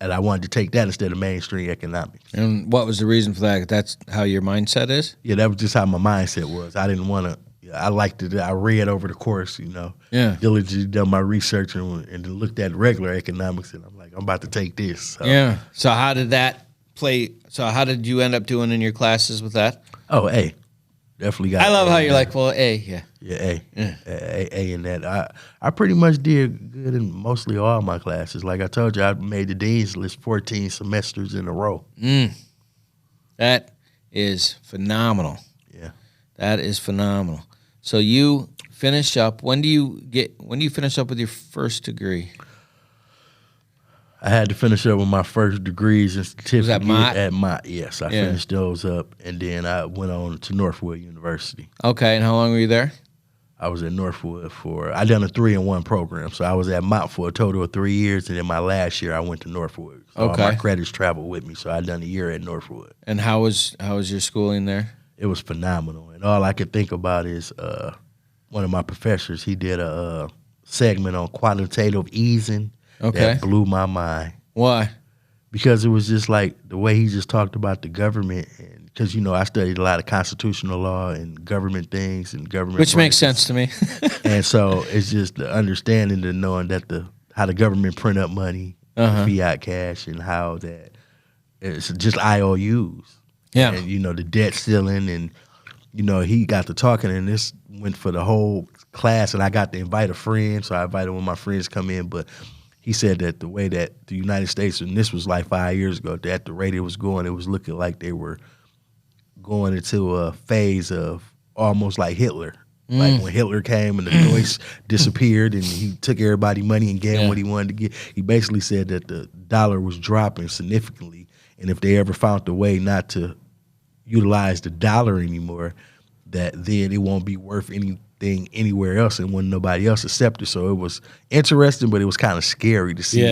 Speaker 3: And I wanted to take that instead of mainstream economics.
Speaker 2: And what was the reason for that? That's how your mindset is?
Speaker 3: Yeah, that was just how my mindset was. I didn't want to. I liked it. I read over the course,
Speaker 2: Yeah.
Speaker 3: diligently done my research and then looked at regular economics, and I'm like, I'm about to take this. So.
Speaker 2: Yeah. So how did that play? So how did you end up doing in your classes with that?
Speaker 3: Oh, A. Definitely got
Speaker 2: I love
Speaker 3: A
Speaker 2: how
Speaker 3: in
Speaker 2: you're
Speaker 3: that.
Speaker 2: like, well, A, yeah.
Speaker 3: Yeah, A in that. I pretty much did good in mostly all my classes. Like I told you, I made the dean's list 14 semesters in a row.
Speaker 2: That is phenomenal.
Speaker 3: Yeah.
Speaker 2: That is phenomenal. So you finish up. When do you finish up with your first degree?
Speaker 3: I had to finish up with my first degrees and certificate
Speaker 2: that Mott?
Speaker 3: at Mott. Yes, I
Speaker 2: Yeah.
Speaker 3: finished those up, and then I went on to Northwood University.
Speaker 2: Okay, and how long were you there?
Speaker 3: I was at Northwood I done a 3-in-1 program. So I was at Mott for a total of 3 years, and then my last year I went to Northwood. So all
Speaker 2: Okay.
Speaker 3: my credits traveled with me, so I done a year at Northwood.
Speaker 2: And how was your schooling there?
Speaker 3: It was phenomenal, and all I could think about is one of my professors. He did a segment on quantitative easing
Speaker 2: Okay.
Speaker 3: that blew my mind.
Speaker 2: Why?
Speaker 3: Because it was just like the way he just talked about the government, and because I studied a lot of constitutional law and government things and government,
Speaker 2: Which makes
Speaker 3: branches.
Speaker 2: sense to me.
Speaker 3: And so it's just the understanding and knowing that how the government print up money, fiat cash, and how that it's just IOUs.
Speaker 2: Yeah.
Speaker 3: And the debt ceiling, and he got to talking, and this went for the whole class, and I got to invite a friend, so I invited one of my friends to come in, but he said that the way that the United States, and this was like 5 years ago, that the rate it was going, it was looking like they were going into a phase of almost like Hitler. Like when Hitler came and the Deutsch disappeared and he took everybody money and gave him what he wanted to get. He basically said that the dollar was dropping significantly, and if they ever found a way not to utilize the dollar anymore, that then it won't be worth anything anywhere else, and when nobody else accepted it. So it was interesting, but it was kind of scary to see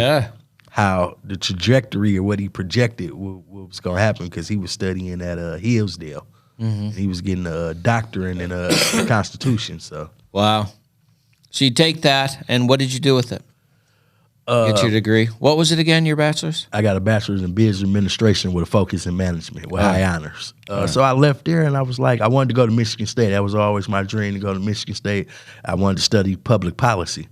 Speaker 3: how the trajectory of what he projected what was going to happen, because he was studying at Hillsdale. And he was getting a doctorate in the Constitution. So
Speaker 2: Wow. So you take that, and what did you do with it? Get your degree. What was it again, your bachelor's?
Speaker 3: I got a bachelor's in business administration with a focus in management with high honors. So I left there, and I was like, I wanted to go to Michigan State. That was always my dream, to go to Michigan State. I wanted to study public policy.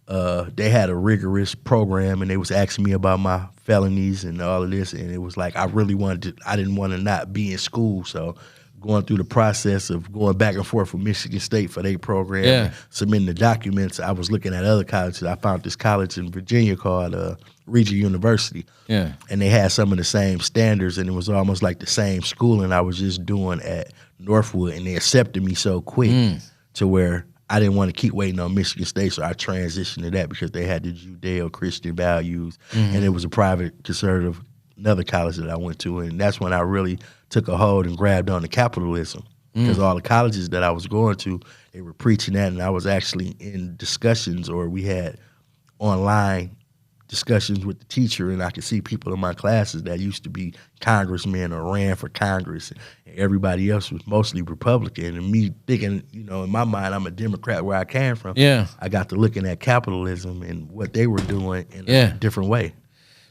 Speaker 3: They had a rigorous program, and they was asking me about my felonies and all of this, and it was like I didn't want to not be in school, so going through the process of going back and forth with Michigan State for their program, and submitting the documents, I was looking at other colleges. I found this college in Virginia called Regent University, and they had some of the same standards, and it was almost like the same schooling I was just doing at Northwood, and they accepted me so quick to where I didn't want to keep waiting on Michigan State, so I transitioned to that because they had the Judeo-Christian values, and it was a private conservative, another college that I went to, and that's when I really took a hold and grabbed on to capitalism, because all the colleges that I was going to, they were preaching that, and I was actually in discussions, or we had online discussions with the teacher, and I could see people in my classes that used to be congressmen or ran for Congress, and everybody else was mostly Republican, and me thinking, in my mind, I'm a Democrat where I came from. I got to looking at capitalism and what they were doing in a different way.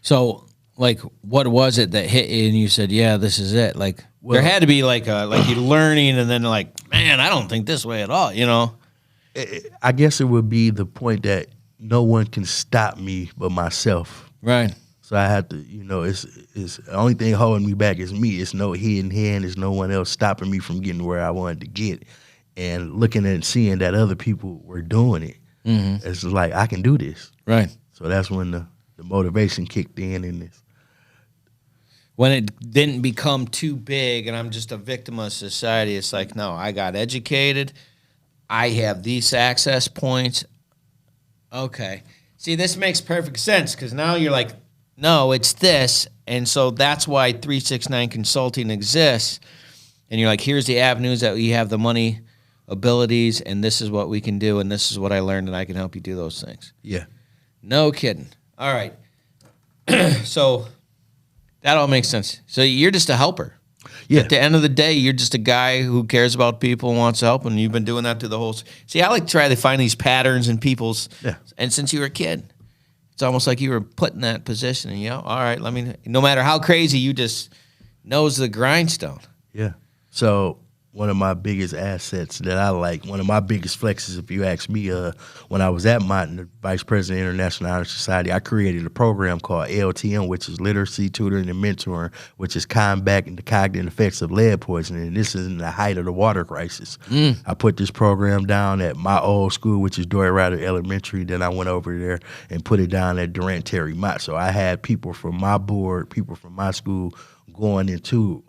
Speaker 2: So, like, what was it that hit you and you said, yeah, this is it? Like, there had to be like you learning, and then like, man, I don't think this way at all,
Speaker 3: I guess it would be the point that no one can stop me but myself.
Speaker 2: Right.
Speaker 3: So I have to, it's the only thing holding me back is me. It's no hidden hand. There's no one else stopping me from getting where I wanted to get. And looking at and seeing that other people were doing it, it's like, I can do this.
Speaker 2: Right.
Speaker 3: So that's when the motivation kicked in this.
Speaker 2: When it didn't become too big and I'm just a victim of society, it's like, no, I got educated. I have these access points. Okay. See, this makes perfect sense, because now you're like, no, it's this. And so that's why 369 Consulting exists. And you're like, here's the avenues that we have the money, abilities, and this is what we can do, and this is what I learned, and I can help you do those things.
Speaker 3: Yeah.
Speaker 2: No kidding. All right. So that all makes sense. So you're just a helper.
Speaker 3: Yeah.
Speaker 2: At the end of the day, you're just a guy who cares about people and wants to help, and you've been doing that through the whole. See, I like to try to find these patterns in people's.
Speaker 3: Yeah.
Speaker 2: And since you were a kid, it's almost like you were put in that position, and all right, no matter how crazy, you just knows the grindstone.
Speaker 3: Yeah. So one of my biggest assets that I like, one of my biggest flexes, if you ask me, when I was at Mott, the Vice President of International Honor Society, I created a program called LTM, which is Literacy, Tutoring, and Mentoring, which is combating the cognitive effects of lead poisoning. And this is in the height of the water crisis. I put this program down at my old school, which is Dory Ryder Elementary. Then I went over there and put it down at Durant Terry Mott. So I had people from my board, people from my school going into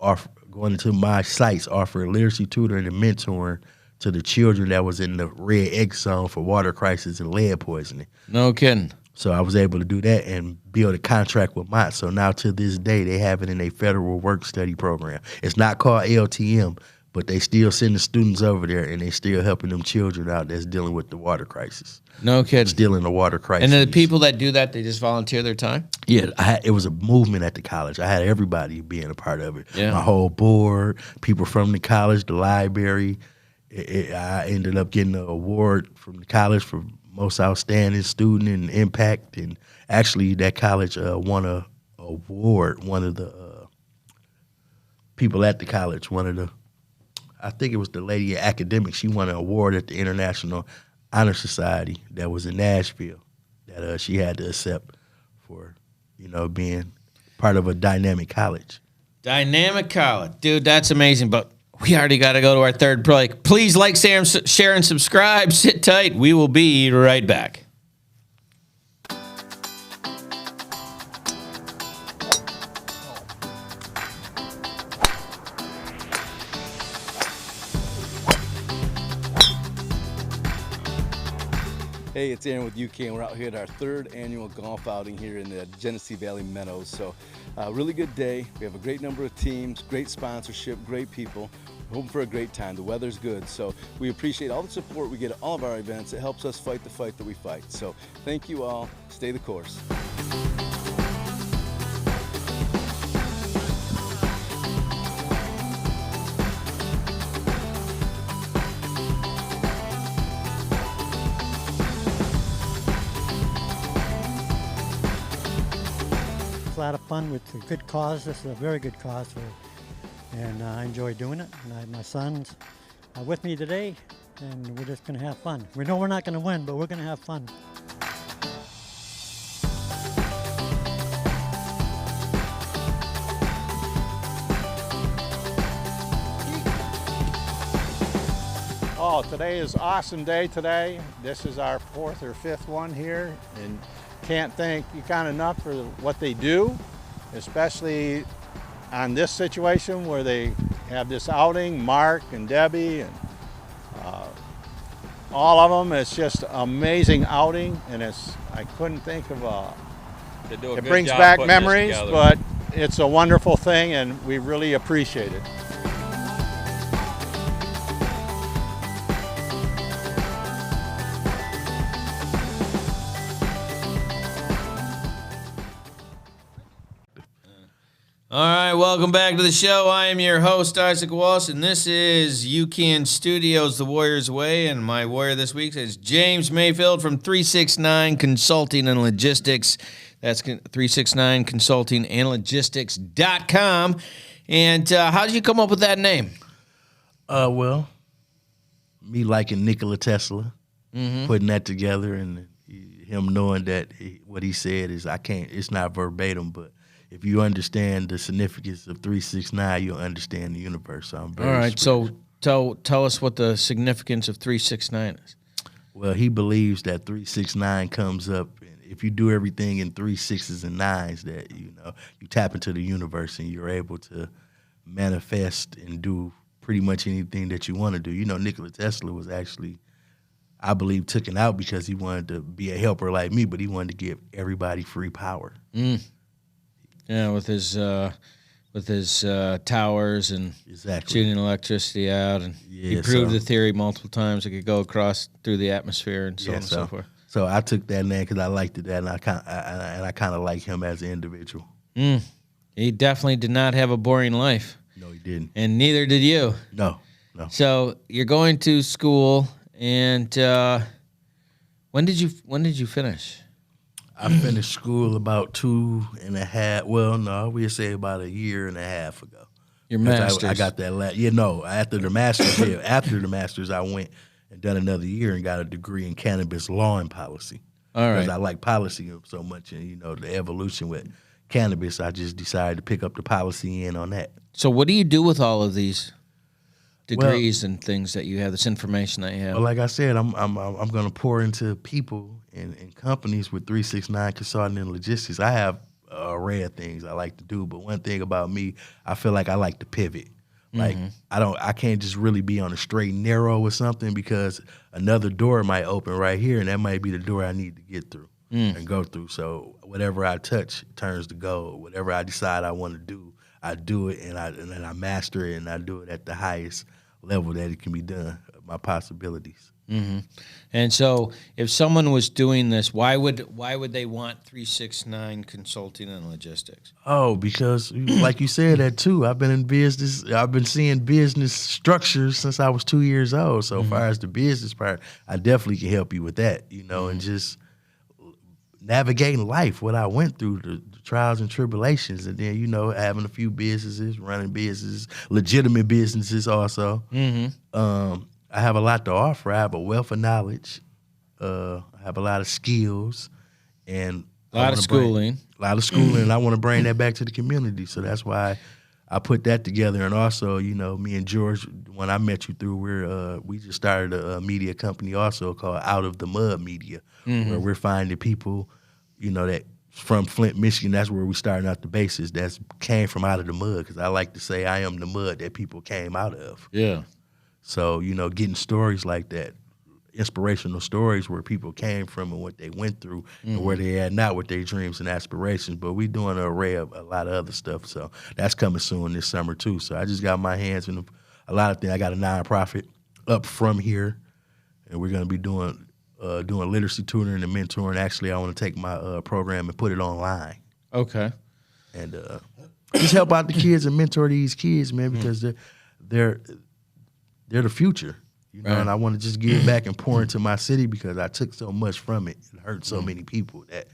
Speaker 3: my sites offering literacy, tutoring, and mentoring to the children that was in the red X zone for water crisis and lead poisoning.
Speaker 2: No kidding.
Speaker 3: So I was able to do that and build a contract with Mott. So now to this day, they have it in a federal work study program. It's not called LTM, but they still send the students over there, and they still helping them children out that's dealing with the water crisis.
Speaker 2: No kidding.
Speaker 3: Still in the water crisis.
Speaker 2: And then the people that do that, they just volunteer their time?
Speaker 3: Yeah, it was a movement at the college. I had everybody being a part of it.
Speaker 2: Yeah.
Speaker 3: My whole board, people from the college, the library. I ended up getting an award from the college for most outstanding student and impact. And actually, that college won a award. One of the people at the college, I think it was the lady at academics. She won an award at the International Honor Society that was in Nashville that she had to accept for, being part of a dynamic college.
Speaker 2: Dynamic college. Dude, that's amazing. But we already got to go to our third break. Please like, share, and subscribe. Sit tight. We will be right back.
Speaker 7: Hey, it's Aaron with UCAN. We're out here at our third annual golf outing here in the Genesee Valley Meadows. So, really good day. We have a great number of teams, great sponsorship, great people. We're hoping for a great time. The weather's good. So, we appreciate all the support we get at all of our events. It helps us fight the fight that we fight. So, thank you all. Stay the course.
Speaker 8: A lot of fun with a good cause. This is a very good cause, and I enjoy doing it. And my son's with me today, and we're just going to have fun. We know we're not going to win, but we're going to have fun.
Speaker 9: Oh, today is an awesome day today. This is our fourth or fifth one here, and can't thank UCAN enough for what they do, especially on this situation where they have this outing. Mark and Debbie and all of them. It's just an amazing outing, and I couldn't think of it brings back memories, but it's a wonderful thing, and we really appreciate it.
Speaker 2: All right, welcome back to the show. I am your host, Isaac Walsh, and this is UCAN Studios, The Warrior's Way, and my warrior this week is James Mayfield from 369 Consulting and Logistics. That's 369 Consulting and Logistics.com. And how did you come up with that name?
Speaker 3: Well, me liking Nikola Tesla, putting that together, and him knowing that what he said is it's not verbatim, but if you understand the significance of 369, you'll understand the universe. So I'm very
Speaker 2: all right,
Speaker 3: spiritual.
Speaker 2: so tell us what the significance of 369 is.
Speaker 3: Well, he believes that 369 comes up, and if you do everything in 3 6s and 9s, that you tap into the universe and you're able to manifest and do pretty much anything that you want to do. Nikola Tesla was actually, I believe, taken out because he wanted to be a helper like me, but he wanted to give everybody free power.
Speaker 2: Yeah, with his towers and
Speaker 3: Exactly.
Speaker 2: shooting electricity out, and he proved the theory multiple times. It could go across through the atmosphere and so on and so forth.
Speaker 3: So I took that name because I liked it, and I kind of like him as an individual.
Speaker 2: He definitely did not have a boring life.
Speaker 3: No, he didn't.
Speaker 2: And neither did you.
Speaker 3: No.
Speaker 2: So you're going to school, and when did you finish?
Speaker 3: I finished school about 2.5. Well, no, we'd say about a year and a half ago.
Speaker 2: Your master's.
Speaker 3: I got that. After the master's, after the master's, I went and done another year and got a degree in cannabis law and policy.
Speaker 2: All right.
Speaker 3: Because I like policy so much, and the evolution with cannabis, I just decided to pick up the policy end on that.
Speaker 2: So what do you do with all of these degrees and things that you have, this information that you have?
Speaker 3: Well, like I said, I'm going to pour into people and companies with 369 Consulting and Logistics. I have a array of things I like to do, but one thing about me, I feel like I like to pivot. Like I can't just really be on a straight and narrow with something, because another door might open right here, and that might be the door I need to get through and go through. So whatever I touch turns to gold. Whatever I decide I want to do, I do it, and I master it, and I do it at the highest level that it can be done. My possibilities.
Speaker 2: Mm-hmm. And so, if someone was doing this, why would they want 369 Consulting and Logistics?
Speaker 3: Oh, because like you said that too. I've been in business. I've been seeing business structures since I was 2 years old. So, as far as the business part, I definitely can help you with that. And just navigating life, what I went through, the trials and tribulations, and then having a few businesses, running businesses, legitimate businesses also. I have a lot to offer. I have a wealth of knowledge. I have a lot of skills, and
Speaker 2: a lot of schooling.
Speaker 3: And I want to bring that back to the community. So that's why I put that together. And also, me and George, when I met you through, we just started a media company also called Out of the Mud Media, where we're finding people, that from Flint, Michigan. That's where we started out the basis. That came from out of the mud, because I like to say I am the mud that people came out of.
Speaker 2: Yeah.
Speaker 3: So, getting stories like that, inspirational stories where people came from and what they went through and where they are now with their dreams and aspirations. But we're doing an array of a lot of other stuff. So that's coming soon this summer too. So I just got my hands in a lot of things. I got a nonprofit up from here, and we're going to be doing literacy tutoring and mentoring. Actually, I want to take my program and put it online.
Speaker 2: Okay.
Speaker 3: And just help out the kids and mentor these kids, man, because they're the future,
Speaker 2: Right.
Speaker 3: And I want to just give back and pour into my city, because I took so much from it and hurt so many people that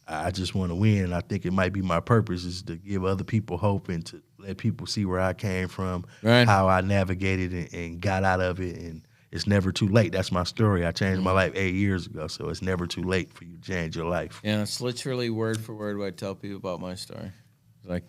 Speaker 3: I just want to win. And I think it might be my purpose is to give other people hope and to let people see where I came from,
Speaker 2: Right.
Speaker 3: how I navigated and got out of it. And it's never too late. That's my story. I changed my life 8 years ago, so it's never too late for you to change your life.
Speaker 2: Yeah, it's literally word for word what I tell people about my story. It's like,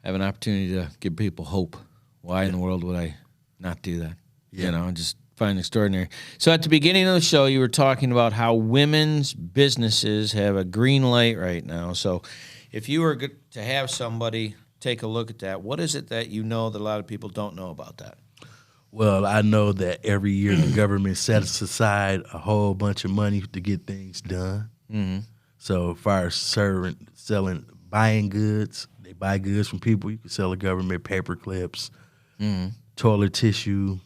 Speaker 2: I have an opportunity to give people hope. Why in the world would I not do that?
Speaker 3: Yeah.
Speaker 2: Just find it extraordinary. So at the beginning of the show, you were talking about how women's businesses have a green light right now. So if you were to have somebody take a look at that, what is it that that a lot of people don't know about that?
Speaker 3: Well, I know that every year the government sets aside a whole bunch of money to get things done.
Speaker 2: Mm-hmm.
Speaker 3: So as far as buying goods, they buy goods from people. You can sell the government paper clips, toilet tissue,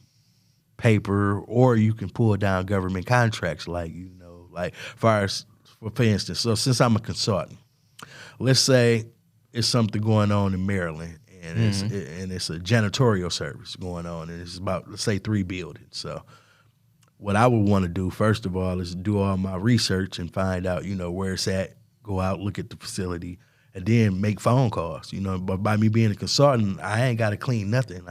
Speaker 3: paper, or you can pull down government contracts like for instance, so since I'm a consultant, let's say it's something going on in Maryland and it's a janitorial service going on, and it's about, let's say, 3 buildings. So what I would want to do, first of all, is do all my research and find out, where it's at, go out, look at the facility, and then make phone calls, But by me being a consultant, I ain't got to clean nothing.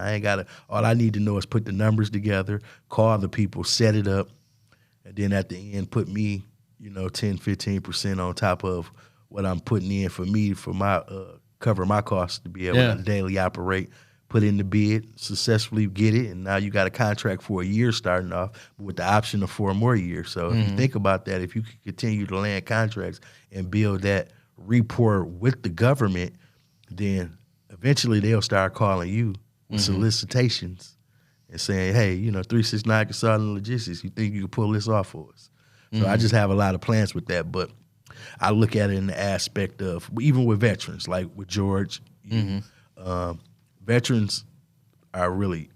Speaker 3: All I need to know is put the numbers together, call the people, set it up, and then at the end put me, 10, 15% on top of what I'm putting in for my cover my costs to be able to daily operate, put in the bid, successfully get it, and now you got a contract for a year starting off with the option of 4 more years. So if you think about that, if you can continue to land contracts and build that rapport with the government, then eventually they'll start calling you with solicitations and saying, hey, 369 Consulting Logistics, you think you can pull this off for us? So I just have a lot of plans with that, but I look at it in the aspect of, even with veterans, like with George, veterans are really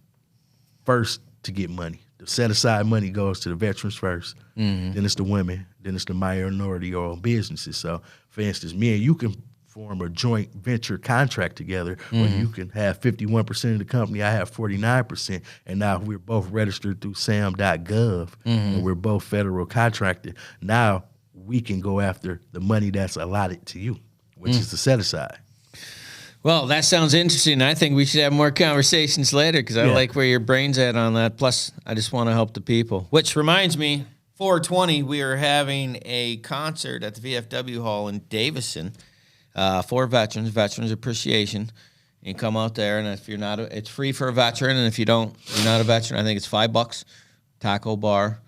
Speaker 3: first to get money. The set-aside money goes to the veterans first, then it's the women, then it's the minority-owned businesses. So, for instance, me and you can form a joint venture contract together where you can have 51% of the company, I have 49%, and now we're both registered through sam.gov, and we're both federal contracted. Now we can go after the money that's allotted to you, which is the set aside.
Speaker 2: Well, that sounds interesting. I think we should have more conversations later because I
Speaker 3: Yeah.
Speaker 2: like where your brain's at on that. Plus, I just want to help the people. Which reminds me, 420, we are having a concert at the VFW Hall in Davison for veterans, Veterans Appreciation. You can come out there, and if you're not, it's free for a veteran, and if you're not a veteran, I think it's $5. Taco bar.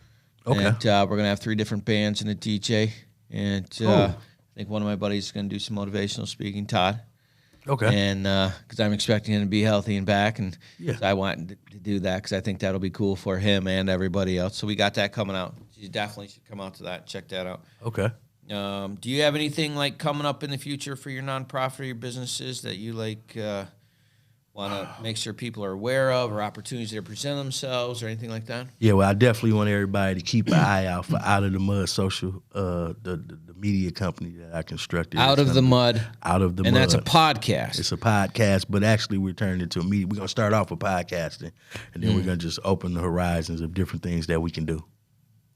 Speaker 3: Okay.
Speaker 2: And we're gonna have 3 different bands and a DJ, and I think one of my buddies is gonna do some motivational speaking, Todd.
Speaker 3: Okay.
Speaker 2: And because I'm expecting him to be healthy and back, and
Speaker 3: Yeah.
Speaker 2: so I want to do that because I think that'll be cool for him and everybody else. So we got that coming out. You definitely should come out to that. Check that out.
Speaker 3: Okay.
Speaker 2: Do you have anything like coming up in the future for your nonprofit or your businesses that you like want to make sure people are aware of, or opportunities that present themselves, or anything like that?
Speaker 3: Yeah, well, I definitely want everybody to keep an eye out for Out of the Mud Social, the media company that I constructed.
Speaker 2: Out of the Mud.
Speaker 3: Out of the
Speaker 2: and
Speaker 3: Mud.
Speaker 2: that's a podcast.
Speaker 3: It's a podcast, but actually we're turning it into a media. We're going to start off with podcasting, and then we're going to just open the horizons of different things that we can do.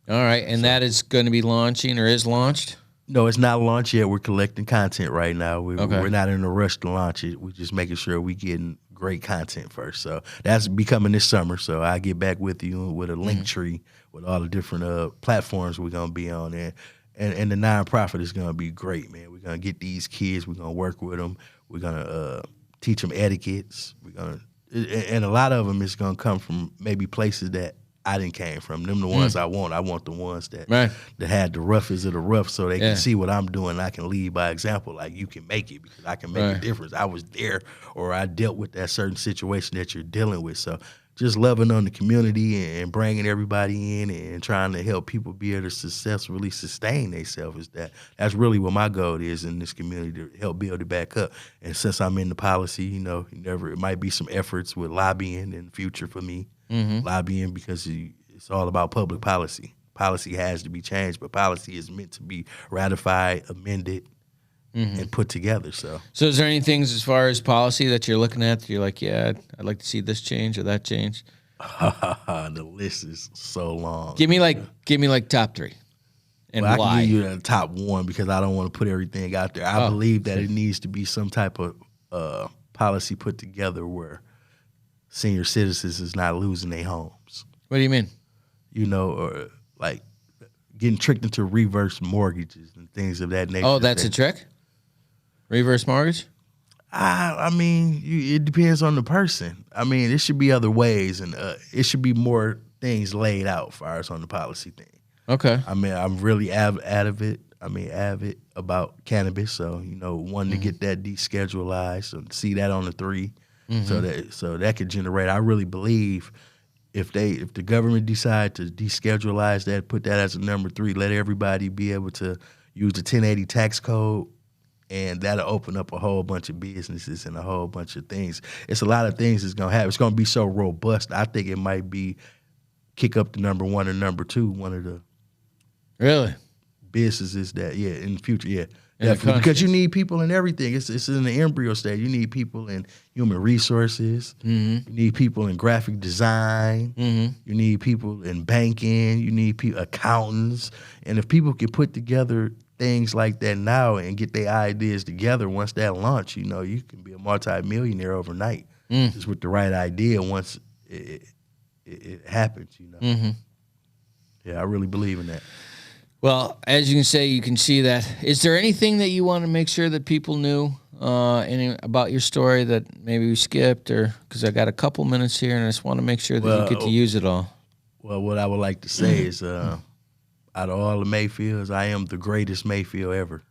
Speaker 2: All right, and that is going to be launching or is launched?
Speaker 3: No, it's not launched yet. We're collecting content right now.
Speaker 2: Okay.
Speaker 3: We're not in a rush to launch it. We're just making sure we're getting great content first. So that's becoming this summer. So I'll get back with you with a link tree with all the different platforms we're going to be on there. And the nonprofit is going to be great, man. We're going to get these kids. We're going to work with them. We're going to teach them etiquettes. And a lot of them is going to come from maybe places that I didn't came from. Them the ones I want. I want the ones that had the roughest of the rough, so they can see what I'm doing. I can lead by example. Like, you can make it because I can make a difference. I was there, or I dealt with that certain situation that you're dealing with. So just loving on the community and bringing everybody in and trying to help people be able to successfully sustain themselves that's really what my goal is in this community, to help build it back up. And since I'm in the policy, it might be some efforts with lobbying in the future for me. Lobbying, because it's all about public policy. Policy has to be changed, but policy is meant to be ratified, amended, and put together. So
Speaker 2: is there any things as far as policy that you're looking at that you're like, yeah, I'd like to see this change or that change?
Speaker 3: The list is so long.
Speaker 2: Give me like top 3. And
Speaker 3: I
Speaker 2: why?
Speaker 3: can give you the top 1 because I don't want to put everything out there. I believe that it needs to be some type of policy put together where senior citizens is not losing their homes.
Speaker 2: What do you mean?
Speaker 3: Or like getting tricked into reverse mortgages and things of that nature.
Speaker 2: Oh, that's a trick? Reverse mortgage?
Speaker 3: I mean, it depends on the person. I mean, it should be other ways, and it should be more things laid out for us on the policy thing.
Speaker 2: Okay.
Speaker 3: I mean, I'm really avid about cannabis, so wanting to get that deschedulized and see that on the 3. So that could generate. I really believe if the government decide to deschedule that, put that as a number 3, let everybody be able to use the 1080 tax code, and that'll open up a whole bunch of businesses and a whole bunch of things. It's a lot of things that's gonna happen. It's gonna be so robust. I think it might be kick up to number 1 or number 2. One of the businesses that in the future, definitely, because you need people in everything. It's in the embryo stage. You need people in human resources. You need people in graphic design. You need people in banking. You need accountants. And if people can put together things like that now and get their ideas together, once that launch, you can be a multi-millionaire overnight just with the right idea once it happens. Yeah, I really believe in that.
Speaker 2: Well, as you can see that. Is there anything that you want to make sure that people knew about your story that maybe we skipped, or because I got a couple minutes here and I just want to make sure that you get to use it all?
Speaker 3: Well, what I would like to say is, out of all the Mayfields, I am the greatest Mayfield ever.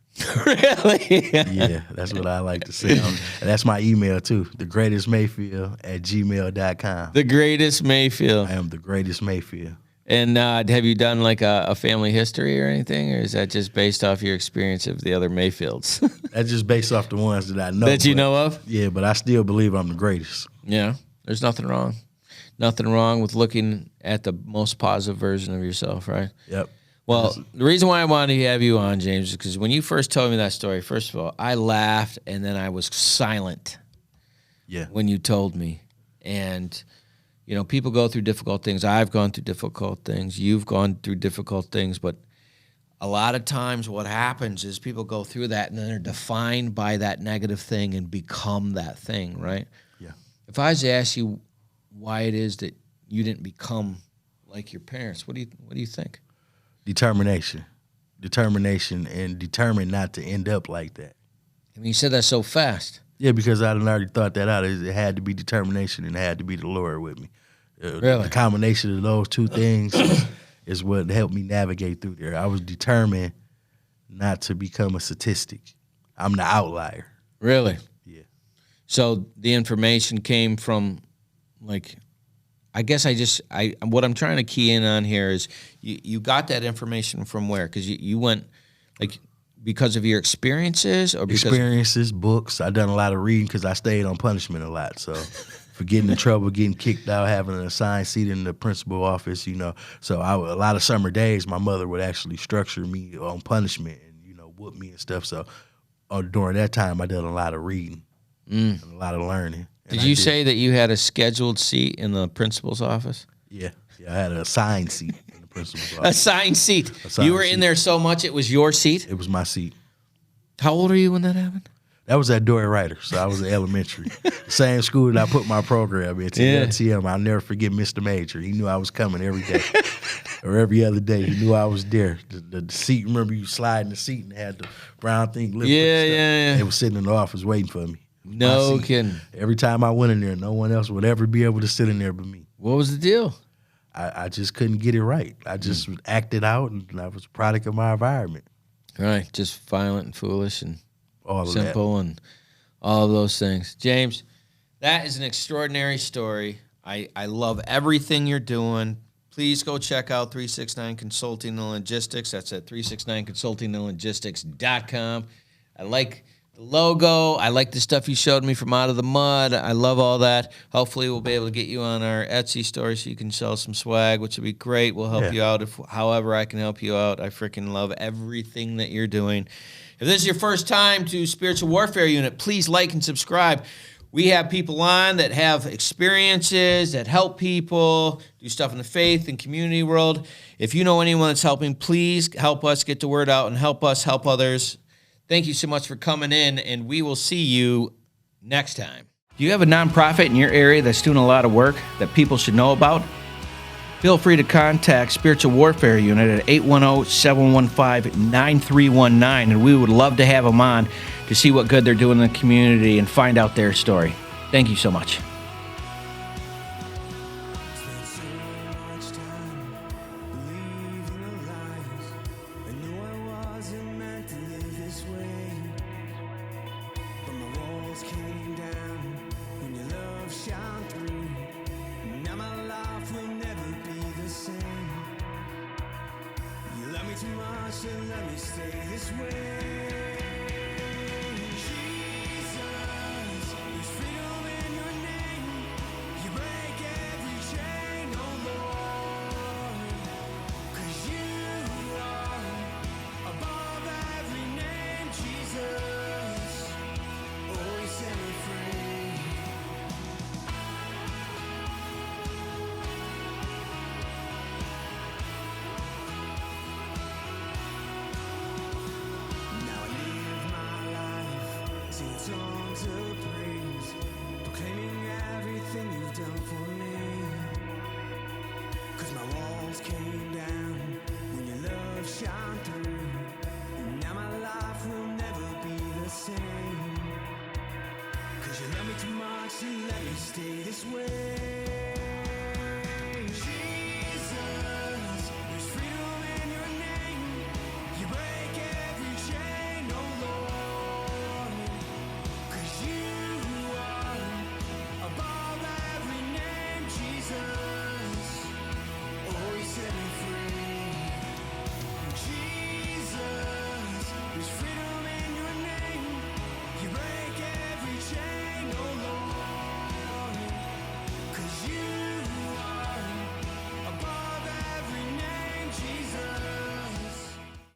Speaker 2: Really?
Speaker 3: Yeah, that's what I like to say. And that's my email too, thegreatestmayfield@gmail.com.
Speaker 2: The greatest Mayfield.
Speaker 3: I am the greatest Mayfield.
Speaker 2: And have you done like a family history or anything, or is that just based off your experience of the other Mayfields?
Speaker 3: That's just based off the ones that I know.
Speaker 2: That you know of?
Speaker 3: Yeah, but I still believe I'm the greatest.
Speaker 2: Yeah, there's nothing wrong. Nothing wrong with looking at the most positive version of yourself, right?
Speaker 3: Yep.
Speaker 2: Well, the reason why I wanted to have you on, James, is because when you first told me that story, first of all, I laughed and then I was silent.
Speaker 3: Yeah.
Speaker 2: When you told me. And, you know, people go through difficult things. I've gone through difficult things. You've gone through difficult things. But a lot of times what happens is people go through that and then they're defined by that negative thing and become that thing, right?
Speaker 3: Yeah.
Speaker 2: If I was to ask you why it is that you didn't become like your parents, what do you think?
Speaker 3: Determination, and determined not to end up like that.
Speaker 2: I mean, you said that so fast.
Speaker 3: Yeah, because I had already thought that out. It had to be determination, and it had to be the Lord with me.
Speaker 2: Really?
Speaker 3: The combination of those two things is what helped me navigate through there. I was determined not to become a statistic. I'm the outlier.
Speaker 2: Really?
Speaker 3: Yeah.
Speaker 2: So the information came from, like, I guess what I'm trying to key in on here is you got that information from where? Because you went, like, because of your experiences or because
Speaker 3: experiences, books. I done a lot of reading because I stayed on punishment a lot. So for getting in trouble, getting kicked out, having an assigned seat in the principal office, you know. So a lot of summer days, my mother would actually structure me on punishment and, you know, whoop me and stuff. So during that time, I did a lot of reading and a lot of learning.
Speaker 2: Did you say that you had a scheduled seat in the principal's office?
Speaker 3: Yeah, I had an assigned seat in the principal's office.
Speaker 2: Assigned seat.
Speaker 3: Assigned
Speaker 2: You were
Speaker 3: seat.
Speaker 2: in there so much it was your seat?
Speaker 3: It was my seat.
Speaker 2: How old are you when that happened?
Speaker 3: That was at Dory Ryder, so I was in elementary. Same school that I put my program in, TLTM. I'll never forget Mr. Major. He knew I was coming every day. Or every other day. He knew I was there. The seat, remember you sliding the seat and had the brown thing lifted.
Speaker 2: Yeah.
Speaker 3: They was sitting in the office waiting for me.
Speaker 2: No kidding.
Speaker 3: Every time I went in there, no one else would ever be able to sit in there but me.
Speaker 2: What was the deal?
Speaker 3: I just couldn't get it right. I just acted out, and I was a product of my environment.
Speaker 2: Right, just violent and foolish and
Speaker 3: All of
Speaker 2: simple and all of those things. James, that is an extraordinary story. I love everything you're doing. Please go check out 369 Consulting and Logistics. That's at 369consultingandlogistics.com. I like the logo. I like the stuff you showed me from Out of the Mud. I love all that. Hopefully we'll be able to get you on our Etsy store so you can sell some swag, which would be great. We'll help you out however I can help you out. I freaking love everything that you're doing. If this is your first time to Spiritual Warfare Unit, please like and subscribe. We have people on that have experiences, that help people, do stuff in the faith and community world. If you know anyone that's helping, please help us get the word out and help us help others. Thank you so much for coming in, and we will see you next time. Do you have a nonprofit in your area that's doing a lot of work that people should know about? Feel free to contact Spiritual Warfare Unit at 810-715-9319, and we would love to have them on to see what good they're doing in the community and find out their story. Thank you so much.
Speaker 1: Spent so much time believing the lies. I knew I wasn't meant to live this way. But my walls came down when your love shone through. Now my life will never be the same. You love me too much to let me stay this way. Jesus, there's freedom in your name. You break every chain, oh Lord. 'Cause you are above every name, Jesus. Oh, you set me free. Now I live my life singing songs of praise.